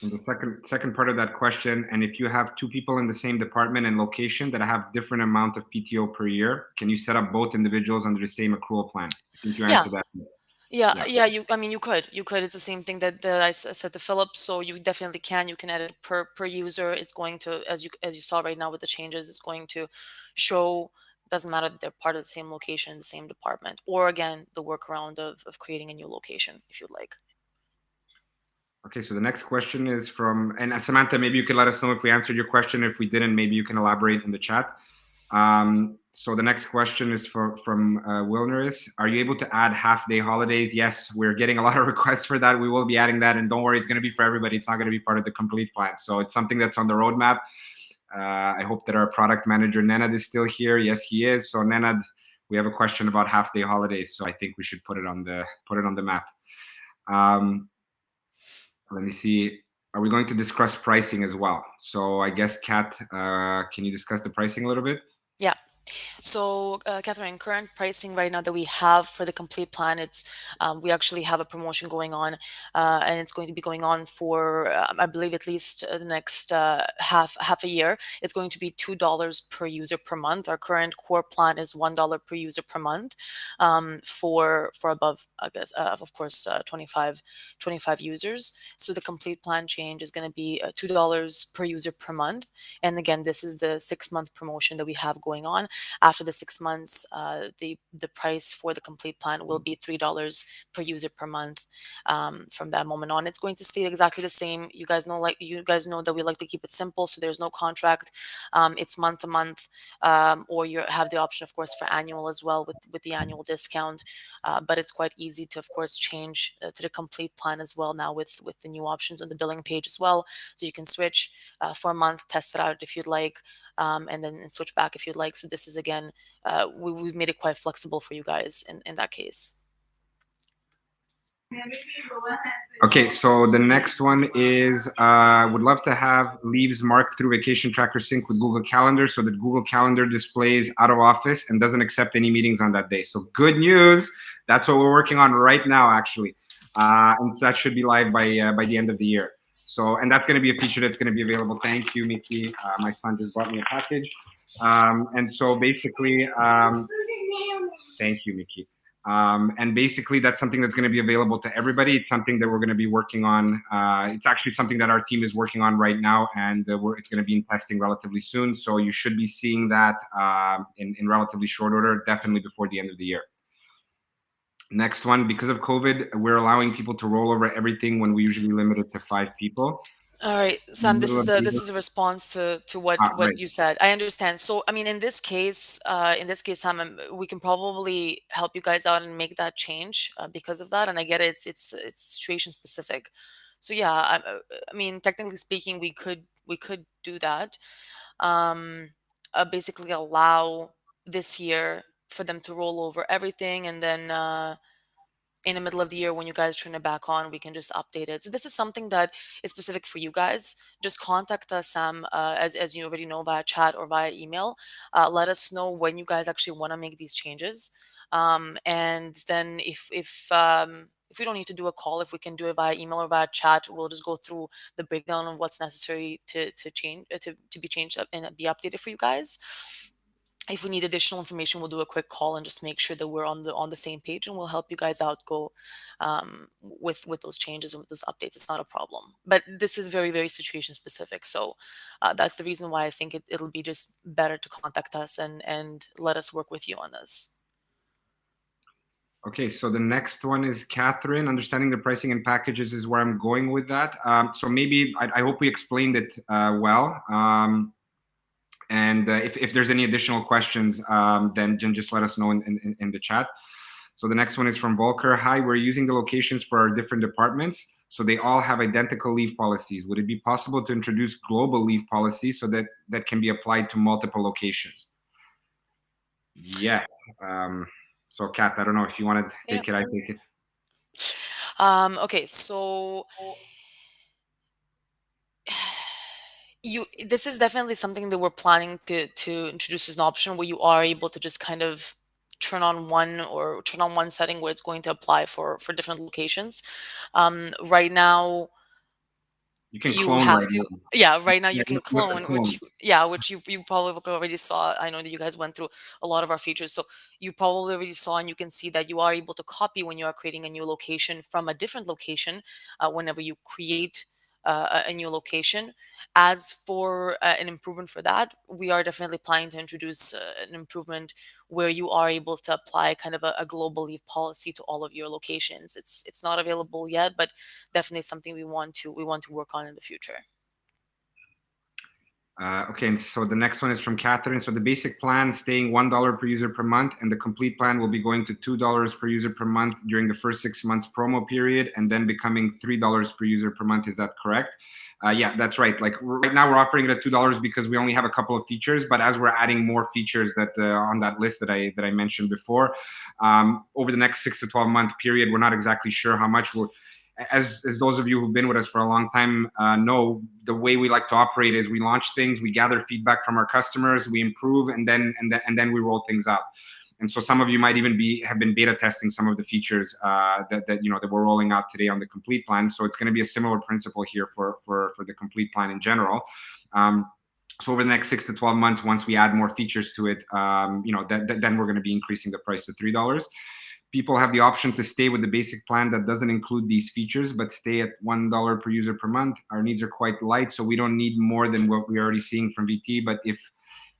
And the second part of that question, and if you have two people in the same department and location that have different amount of PTO per year, can you set up both individuals under the same accrual plan? I think you Yeah, answered that. yeah, Yeah. yeah. I mean, you could. It's the same thing that said to Philip. So you definitely can. You can edit per user. It's going to, as you saw right now with the changes, it's going to show. Doesn't matter that they're part of the same location, the same department, or again, the workaround of creating a new location if you'd like. Okay, so the next question is from, and Samantha, maybe you could let us know if we answered your question. If we didn't, maybe you can elaborate in the chat. So the next question is from Wilneris. Are you able to add half-day holidays? Yes, we're getting a lot of requests for that. We will be adding that, and don't worry, it's going to be for everybody. It's not going to be part of the complete plan. So it's something that's on the roadmap. I hope that our product manager Nenad is still here. Yes, he is. So Nenad, we have a question about half-day holidays. So I think we should put it on the map. Let me see. Are we going to discuss pricing as well? So I guess, Kat, can you discuss the pricing a little bit? Yeah. So, Catherine, current pricing right now that we have for the complete plan, we actually have a promotion going on, and it's going to be going on for I believe at least the next half a year. It's going to be $2 per user per month. Our current core plan is $1 per user per month, for above, I guess, of course, 25 users. So the complete plan change is going to be $2 per user per month. And again, this is the 6-month promotion that we have going on. After the 6 months, the price for the complete plan will be $3 per user per month. From that moment on, it's going to stay exactly the same. You guys know that we like to keep it simple, so there's no contract. It's month to month, or you have the option, of course, for annual as well with the annual discount. But it's quite easy to, of course, change to the complete plan as well now with the new options on the billing page as well. So you can switch for a month, test it out if you'd like, and then switch back if you'd like. So this is again, we've made it quite flexible for you guys in that case. Okay, so the next one is would love to have leaves marked through Vacation Tracker Sync with Google Calendar so that Google Calendar displays out of office and doesn't accept any meetings on that day. So good news. That's what we're working on right now, actually. And so that should be live by the end of the year. So, and that's going to be a feature that's going to be available. Thank you, Mickey. My son just brought me a package. And so basically, thank you, Mickey. And basically, that's something that's going to be available to everybody. It's something that we're going to be working on. It's actually something that our team is working on right now, and it's going to be in testing relatively soon. So you should be seeing that in relatively short order, definitely before the end of the year. Next one, because of COVID, we're allowing people to roll over everything when we usually limit it to 5 people. All right, Sam, this is a response to what you said. I understand. So, I mean, in this case, Sam, we can probably help you guys out and make that change because of that. And I get it, it's situation specific. So yeah, I mean, technically speaking, we could do that. Um, Basically allow this year for them to roll over everything, and then in the middle of the year when you guys turn it back on, we can just update it. So this is something that is specific for you guys. Just contact us, Sam, as you already know, via chat or via email. Let us know when you guys actually want to make these changes. And then if we don't need to do a call, if we can do it via email or via chat, we'll just go through the breakdown of what's necessary to change to be changed up and be updated for you guys. If we need additional information, we'll do a quick call and just make sure that we're on the same page, and we'll help you guys out go with those changes and with those updates. It's not a problem, but this is very, very situation specific. So that's the reason why I think it'll be just better to contact us and let us work with you on this. Okay, so the next one is Catherine. Understanding the pricing and packages is where I'm going with that. So maybe I hope we explained it well. And if there's any additional questions, then just let us know in the chat. So the next one is from Volker. Hi, we're using the locations for our different departments, so they all have identical leave policies. Would it be possible to introduce global leave policies so that can be applied to multiple locations? Yes. So Kat, I don't know if you want to take it, I take it. Okay, so this is definitely something that we're planning to introduce as an option where you are able to just kind of turn on one setting where it's going to apply for different locations. Right now You can you clone have right to now. right now Yeah, you can with the clone, clone. which you probably already saw. I know that you guys went through a lot of our features, so you probably already saw, and you can see that you are able to copy when you are creating a new location from a different location whenever you create a new location. As for an improvement for that, we are definitely planning to introduce an improvement where you are able to apply kind of a global leave policy to all of your locations. It's not available yet, but definitely something we want to work on in the future. Okay, and so the next one is from Catherine. So the basic plan staying $1 per user per month, and the complete plan will be going to $2 per user per month during the first 6 months promo period, and then becoming $3 per user per month. Is that correct? Yeah, that's right. Like right now, we're offering it at $2 because we only have a couple of features. But as we're adding more features that on that list that I mentioned before, over the next 6 to 12 month period, we're not exactly sure how much we're. As those of you who've been with us for a long time know, the way we like to operate is we launch things, we gather feedback from our customers, we improve, and then we roll things out. And so some of you might even have been beta testing some of the features that we're rolling out today on the complete plan. So it's going to be a similar principle here for the complete plan in general. So over the next 6 to 12 months, once we add more features to it, then we're going to be increasing the price to $3. People have the option to stay with the basic plan that doesn't include these features, but stay at $1 per user per month. Our needs are quite light, so we don't need more than what we're already seeing from VT. But if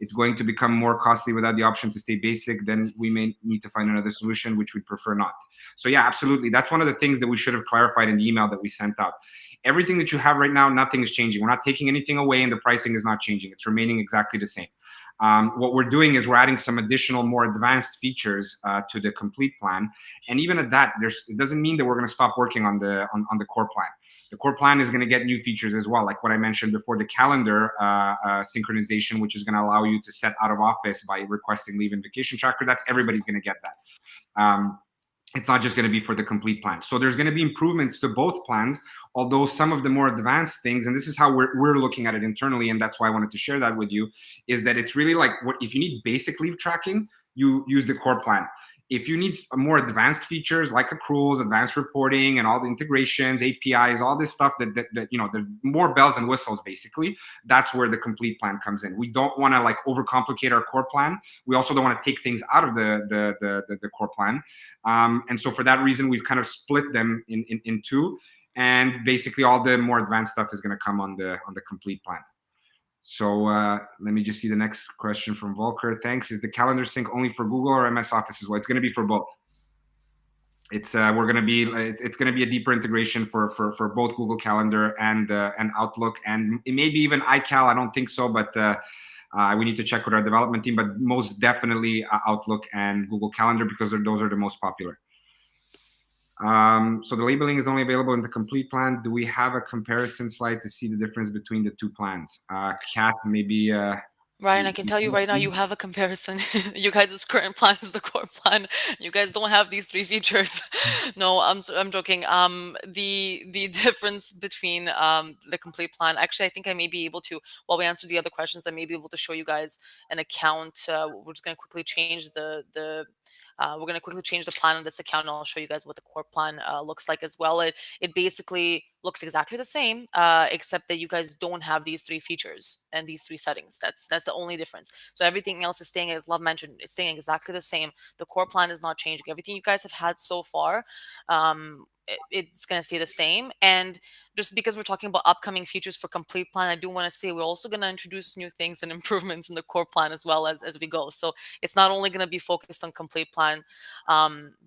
it's going to become more costly without the option to stay basic, then we may need to find another solution, which we'd prefer not. So yeah, absolutely. That's one of the things that we should have clarified in the email that we sent out. Everything that you have right now, nothing is changing. We're not taking anything away, and the pricing is not changing. It's remaining exactly the same. What we're doing is we're adding some additional, more advanced features to the complete plan, and even at that, it doesn't mean that we're going to stop working on the core plan. The core plan is going to get new features as well, like what I mentioned before, the calendar synchronization, which is going to allow you to set out of office by requesting leave and vacation tracker. That's everybody's going to get that. It's not just going to be for the complete plan. So there's going to be improvements to both plans, although some of the more advanced things, and this is how we're looking at it internally, and that's why I wanted to share that with you, is that it's really like if you need basic leave tracking, you use the core plan. If you need more advanced features like accruals, advanced reporting, and all the integrations, APIs, all this stuff that the more bells and whistles, basically, that's where the complete plan comes in. We don't want to like overcomplicate our core plan. We also don't want to take things out of the core plan. And so for that reason, we've kind of split them in two. And basically, all the more advanced stuff is going to come on the complete plan. So let me just see the next question from Volker. Thanks. Is the calendar sync only for Google or MS Office as well? It's going to be for both. It's it's going to be a deeper integration for both Google Calendar and Outlook, and maybe even iCal. I don't think so, but we need to check with our development team. But most definitely Outlook and Google Calendar, because those are the most popular. So the labeling is only available in the complete plan. Do we have a comparison slide to see the difference between the two plans? Kat, maybe. Ryan, I can tell you right now, you have a comparison. You guys' current plan is the core plan. You guys don't have these three features. No, I'm joking. The difference between the complete plan. Actually, I think I may be able to, while we answer the other questions, I may be able to show you guys an account. We're just going to quickly change we're going to quickly change the plan on this account, and I'll show you guys what the core plan looks like as well. It basically looks exactly the same, except that you guys don't have these three features and these three settings. That's the only difference. So everything else is staying, as Love mentioned, it's staying exactly the same. The core plan is not changing. Everything you guys have had so far, it's going to stay the same. And just because we're talking about upcoming features for complete plan, I do want to say we're also going to introduce new things and improvements in the core plan as well as we go. So it's not only going to be focused on complete plan.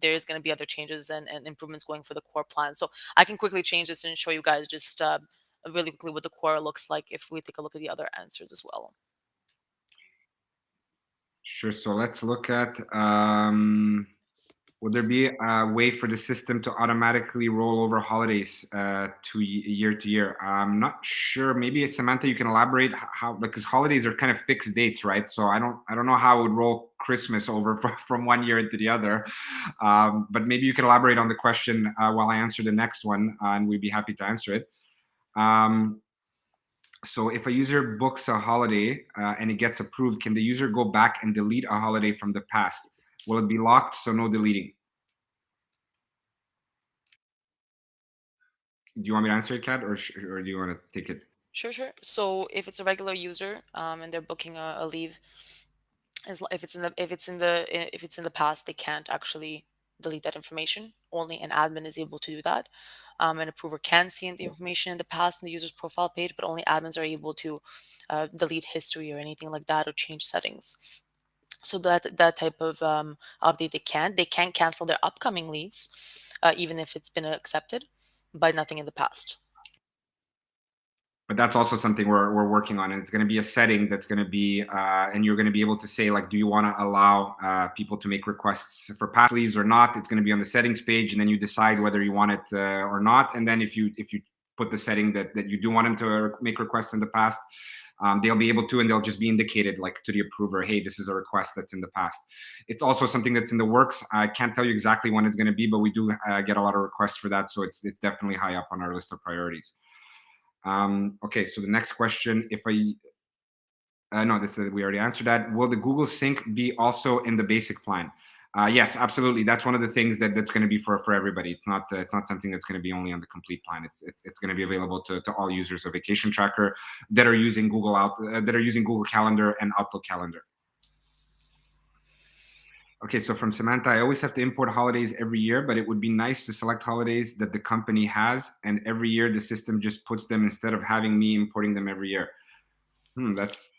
There's going to be other changes and improvements going for the core plan. So I can quickly change this and show you guys just really quickly what the core looks like if we take a look at the other answers as well. Sure. So let's look at. Would there be a way for the system to automatically roll over holidays to year to year? I'm not sure. Maybe Samantha, you can elaborate how, because holidays are kind of fixed dates, right? So I don't know how it would roll Christmas over from one year into the other. But maybe you can elaborate on the question while I answer the next one, and we'd be happy to answer it. So if a user books a holiday and it gets approved, can the user go back and delete a holiday from the past? Will it be locked, so no deleting? Do you want me to answer it, Kat, or do you want to take it? Sure. So if it's a regular user and they're booking a leave, if it's in the past, they can't actually delete that information. Only an admin is able to do that. An approver can see the information in the past in the user's profile page, but only admins are able to delete history or anything like that or change settings. So that type of update they can't cancel their upcoming leaves, even if it's been accepted, but nothing in the past. But that's also something we're working on, and it's going to be a setting that's going to be and you're going to be able to say, like, do you want to allow people to make requests for past leaves or not? It's going to be on the settings page, and then you decide whether you want it or not. And then if you put the setting that you do want them to make requests in the past, they'll be able to, and they'll just be indicated like to the approver, hey, this is a request that's in the past. It's also something that's in the works. I can't tell you exactly when it's going to be, but we do get a lot of requests for that, so it's definitely high up on our list of priorities. Okay, so the next question, if no, we already answered that. Will the Google Sync be also in the basic plan? Yes, absolutely. That's one of the things that's going to be for everybody. It's not something that's going to be only on the complete plan. It's going to be available to all users of Vacation Tracker that are using Google Calendar and Outlook Calendar. Okay, so from Samantha, I always have to import holidays every year, but it would be nice to select holidays that the company has, and every year the system just puts them instead of having me importing them every year. That's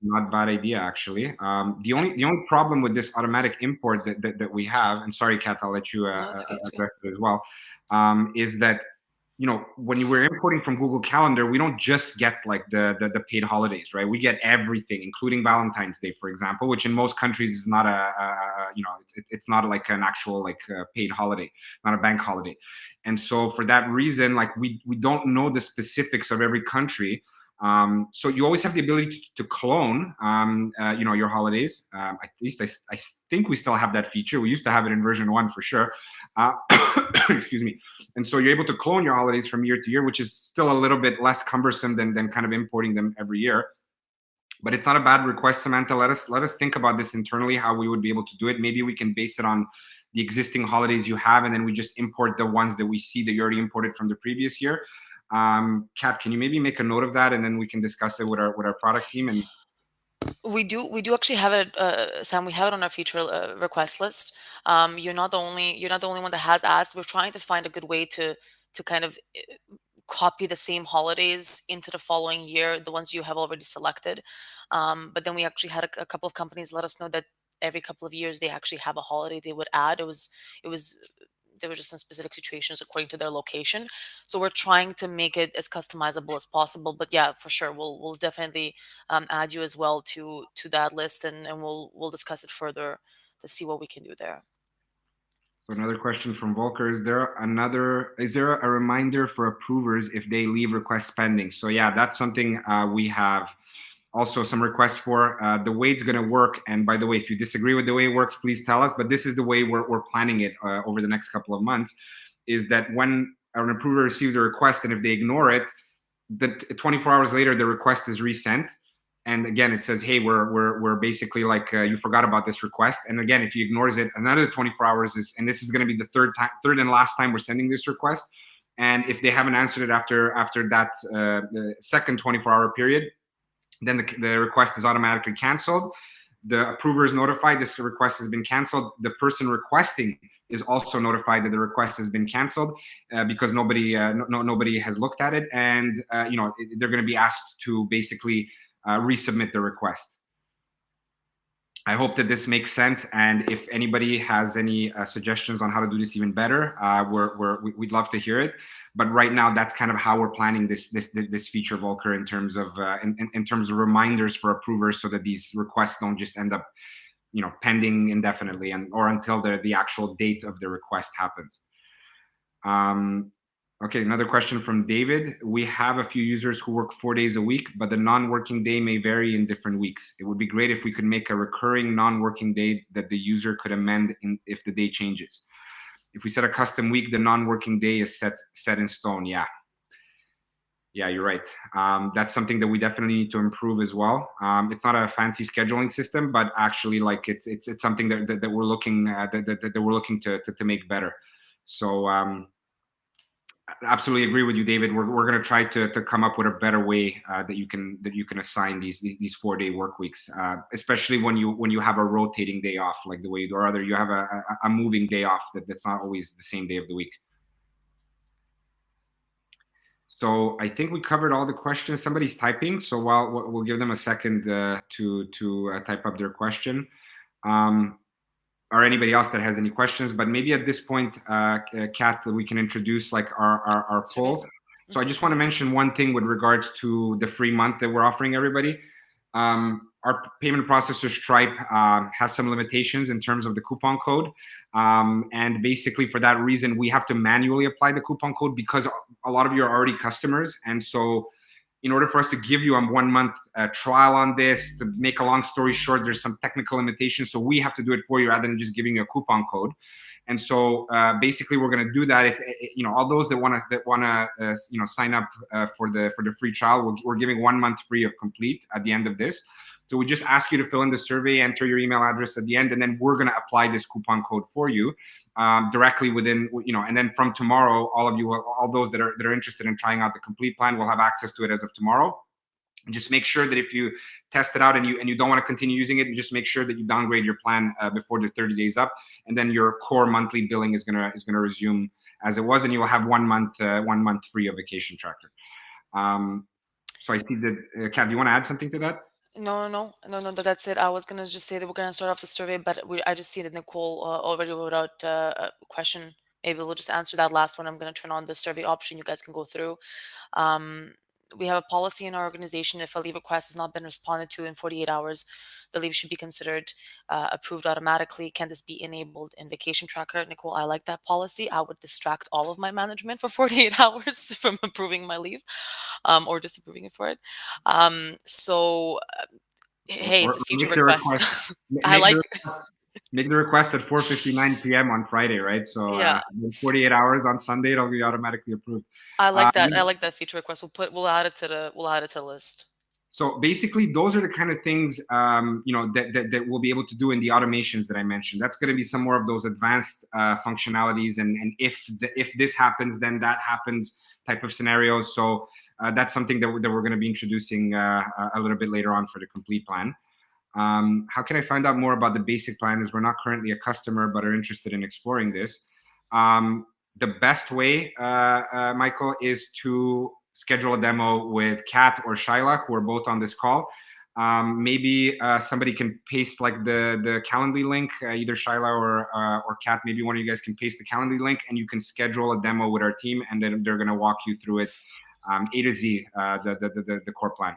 not a bad idea, actually. The only problem with this automatic import that we have, and sorry, Kat, I'll let you No, it's okay. address it as well, is that when we're importing from Google Calendar, we don't just get like the paid holidays, right? We get everything, including Valentine's Day, for example, which in most countries is not it's not like an actual like paid holiday, not a bank holiday. And so for that reason, like we don't know the specifics of every country. So you always have the ability to clone, your holidays. At least I think we still have that feature. We used to have it in version 1 for sure. Excuse me. And so you're able to clone your holidays from year to year, which is still a little bit less cumbersome than kind of importing them every year. But it's not a bad request, Samantha. Let us think about this internally, how we would be able to do it. Maybe we can base it on the existing holidays you have, and then we just import the ones that we see that you already imported from the previous year. Kat, can you maybe make a note of that, and then we can discuss it with our product team? And We do actually have it, Sam. We have it on our feature request list. You're not the only one that has asked. We're trying to find a good way to kind of copy the same holidays into the following year, the ones you have already selected. But then we actually had a couple of companies let us know that every couple of years they actually have a holiday they would add. It was there were just some specific situations according to their location. So we're trying to make it as customizable as possible. But yeah, for sure, we'll definitely add you as well to that list, and we'll discuss it further to see what we can do there. so another question from Volker: Is there a reminder for approvers if they leave requests pending? So yeah, that's something we have also some requests for. The way it's going to work, and by the way, if you disagree with the way it works, please tell us. But this is the way we're planning it over the next couple of months: is that when an approver receives a request, and if they ignore it, the 24 hours later the request is resent, and again it says, hey, we're basically like, you forgot about this request. And again, if he ignores it, another 24 hours is, and this is going to be the third and last time we're sending this request. And if they haven't answered it after that the second 24-hour period, then the request is automatically canceled. The approver is notified this request has been canceled. The person requesting is also notified that the request has been canceled, because nobody has looked at it, and they're going to be asked to basically resubmit the request. I hope that this makes sense, and if anybody has any suggestions on how to do this even better, we'd love to hear it. But right now, that's kind of how we're planning this feature, Volker, in terms of in terms of reminders for approvers, so that these requests don't just end up pending indefinitely, or until the actual date of the request happens. Okay, another question from David. We have a few users who work 4 days a week, but the non-working day may vary in different weeks. It would be great if we could make a recurring non-working day that the user could amend if the day changes. If we set a custom week, the non-working day is set in stone. Yeah, you're right. That's something that we definitely need to improve as well. It's not a fancy scheduling system, but actually, like, it's something that we're looking that we're looking to make better. So absolutely agree with you, David. We're going to try to come up with a better way that you can assign these 4-day work weeks, especially when you have a rotating day off, like the way, or other you have a moving day off that's not always the same day of the week. So I think we covered all the questions. Somebody's typing, so while we'll give them a second to type up their question. Or anybody else that has any questions, but maybe at this point, Kat, we can introduce like our poll. So I just want to mention one thing with regards to the free month that we're offering everybody. Our payment processor Stripe has some limitations in terms of the coupon code, and basically for that reason we have to manually apply the coupon code, because a lot of you are already customers. And so in order for us to give you a 1 month trial on this, to make a long story short, there's some technical limitations, so we have to do it for you rather than just giving you a coupon code. And so basically we're going to do that. If all those that want to sign up for the free trial, we're giving 1 month free of complete at the end of this. So we just ask you to fill in the survey, enter your email address at the end, and then we're going to apply this coupon code for you directly within, and then from tomorrow, all those that are interested in trying out the complete plan will have access to it as of tomorrow. And just make sure that if you test it out and you don't want to continue using it, just make sure that you downgrade your plan before the 30 days up, and then your core monthly billing is gonna resume as it was, and you will have 1 month free of Vacation Tracker. So I see that, Kat, do you want to add something to that? No, that's it. I was gonna just say that we're gonna start off the survey, but I just see that Nicole already wrote out a question. Maybe we'll just answer that last one. I'm gonna turn on the survey option. You guys can go through. We have a policy in our organization: if a leave request has not been responded to in 48 hours, the leave should be considered approved automatically. Can this be enabled in Vacation Tracker? Nicole, I like that policy. I would distract all of my management for 48 hours from approving my leave, or disapproving it for it. So, hey, it's Or a feature make the request. request. I Make like, the request at 4:59 p.m. on Friday, right? So yeah, 48 hours on Sunday, it'll be automatically approved. I Uh, like that. I like that feature request. We'll add it to the list. So basically, those are the kind of things that we'll be able to do in the automations that I mentioned. That's going to be some more of those advanced functionalities, and if this happens, then that happens type of scenarios. So that's something that we're going to be introducing a little bit later on for the complete plan. How can I find out more about the basic plan? As we're not currently a customer, but are interested in exploring this. The best way, Michael, is to schedule a demo with Kat or Shyla, who are both on this call. Maybe somebody can paste like the Calendly link, either Shyla or Kat. Maybe one of you guys can paste the Calendly link, and you can schedule a demo with our team, and then they're going to walk you through it, A to Z, the core plan.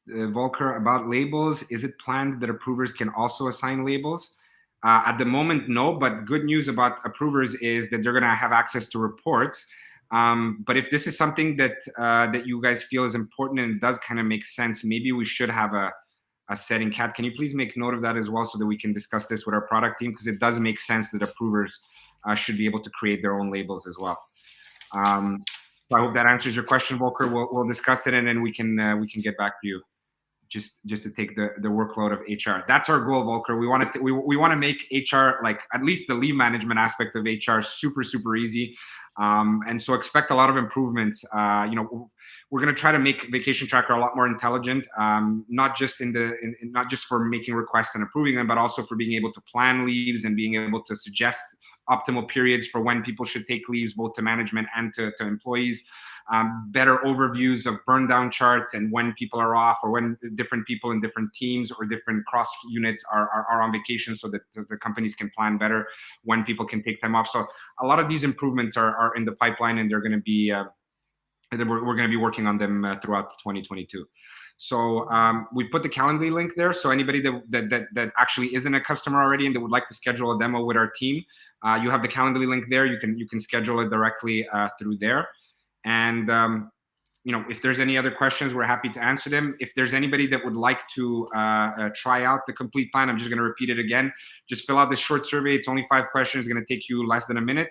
Volker, about labels, is it planned that approvers can also assign labels? At the moment, no, but good news about approvers is that they're going to have access to reports. But if this is something that that you guys feel is important and it does kind of make sense, maybe we should have a setting. Kat, can you please make note of that as well so that we can discuss this with our product team? Because it does make sense that approvers should be able to create their own labels as well. So I hope that answers your question, Volker. We'll discuss it, and then we can get back to you. Just to take the workload of HR. That's our goal, Volker. We want to we want to make HR, like at least the leave management aspect of HR, super easy. And so expect a lot of improvements. We're going to try to make Vacation Tracker a lot more intelligent, not just not just for making requests and approving them, but also for being able to plan leaves and being able to suggest optimal periods for when people should take leaves, both to management and to employees. Better overviews of burn down charts and when people are off, or when different people in different teams or different cross units are on vacation, so that the companies can plan better when people can take time off. So a lot of these improvements are in the pipeline, and they're going to be we're going to be working on them throughout 2022. So we put the Calendly link there. So anybody that actually isn't a customer already and that would like to schedule a demo with our team, you have the Calendly link there. You can schedule it directly through there. And if there's any other questions, we're happy to answer them. If there's anybody that would like to try out the complete plan, I'm just going to repeat it again. Just fill out this short survey. It's only 5 questions. It's going to take you less than a minute.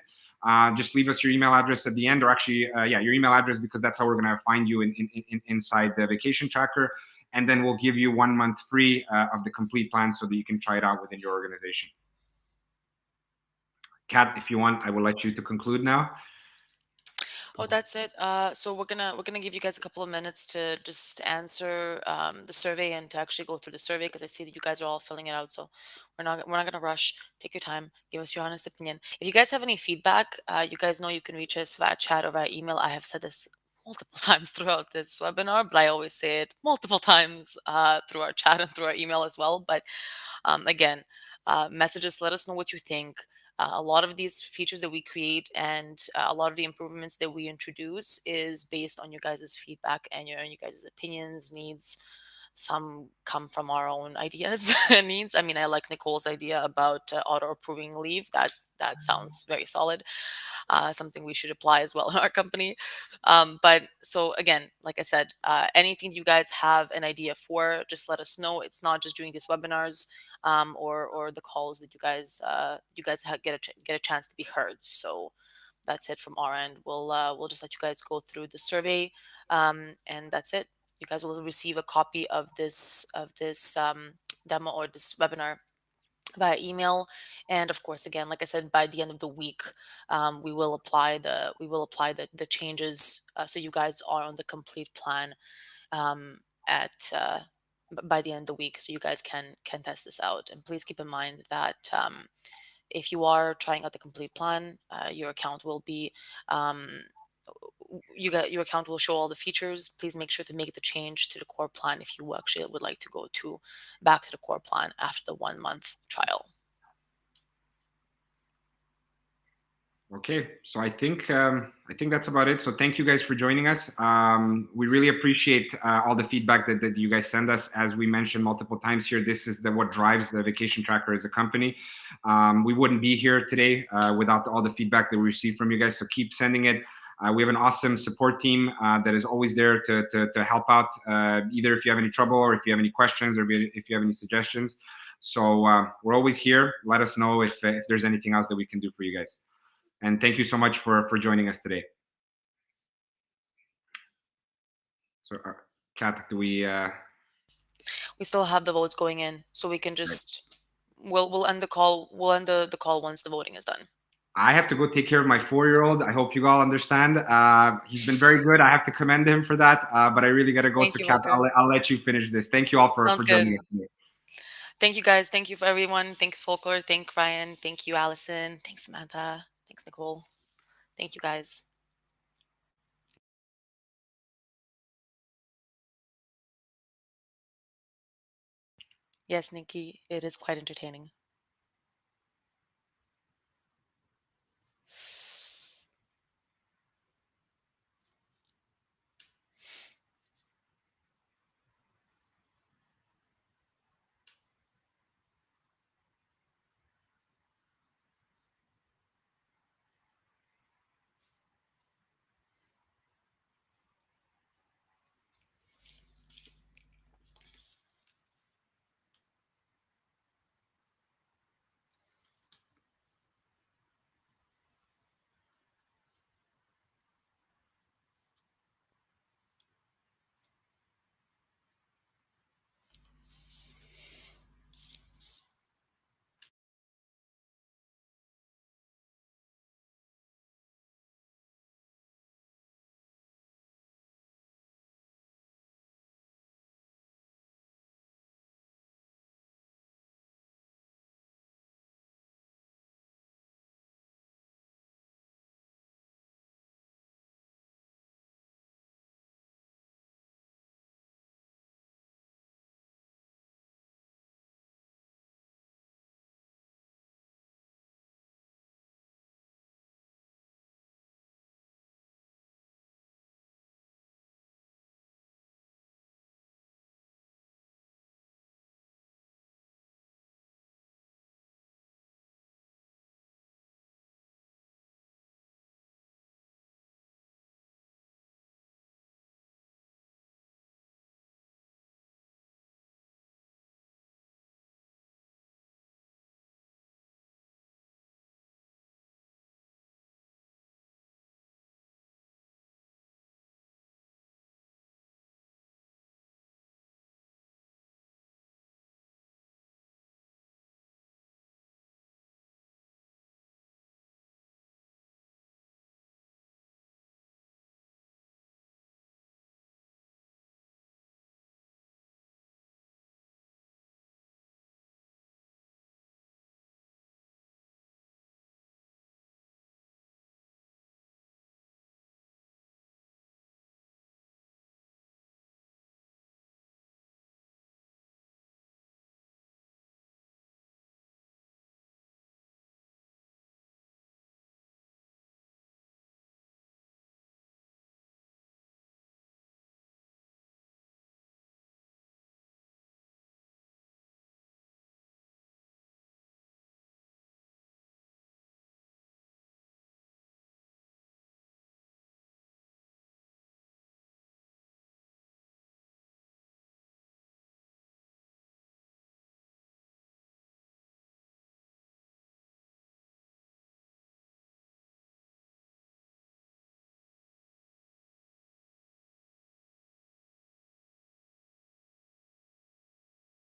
Just leave us your email address at the end, or actually, your email address, because that's how we're going to find you inside the Vacation Tracker. And then we'll give you 1 month free of the complete plan so that you can try it out within your organization. Kat, if you want, I will let you to conclude now. Oh, that's it. So we're gonna give you guys a couple of minutes to just answer the survey and to actually go through the survey, because I see that you guys are all filling it out. So we're not gonna rush. Take your time. Give us your honest opinion. If you guys have any feedback, you guys know you can reach us via chat or via email. I have said this multiple times throughout this webinar, but I always say it multiple times through our chat and through our email as well. But again, messages. Let us know what you think. A lot of these features that we create and a lot of the improvements that we introduce is based on you guys' feedback and you guys' opinions, needs. Some come from our own ideas and needs. I mean, I like Nicole's idea about auto approving leave. That sounds very solid. Something we should apply as well in our company. But so again, like I said, anything you guys have an idea for, just let us know. It's not just doing these webinars or the calls that you guys get a chance to be heard. So that's it from our end. We'll just let you guys go through the survey, and that's it. You guys will receive a copy of this demo or this webinar via email, and of course, again, like I said, by the end of the week, we will apply the changes, so you guys are on the complete plan at by the end of the week, so you guys can test this out. And please keep in mind that if you are trying out the complete plan, your account will be your account will show all the features. Please make sure to make the change to the core plan if you actually would like to go back to the core plan after the 1 month trial. Okay, so I think that's about it. So thank you guys for joining us. We really appreciate all the feedback that you guys send us. As we mentioned multiple times here, this is what drives the Vacation Tracker as a company. We wouldn't be here today without all the feedback that we receive from you guys. So keep sending it. We have an awesome support team that is always there to help out, either if you have any trouble or if you have any questions or if you have any suggestions. So we're always here. Let us know if there's anything else that we can do for you guys. And thank you so much for joining us today. So, Kat, do we? We still have the votes going in, so we can Right. just we'll end the call. We'll end the call once the voting is done. I have to go take care of my 4-year-old. I hope you all understand. He's been very good. I have to commend him for that. But I really got to go. Thank So, you, Kat, Volker. I'll let you finish this. Thank you all Sounds for good. joining us today. Thank you guys. Thank you for everyone. Thanks, Folklore. Thank Ryan. Thank you, Allison. Thanks, Samantha. Thanks, Nicole. Thank you guys. Yes, Nikki, it is quite entertaining.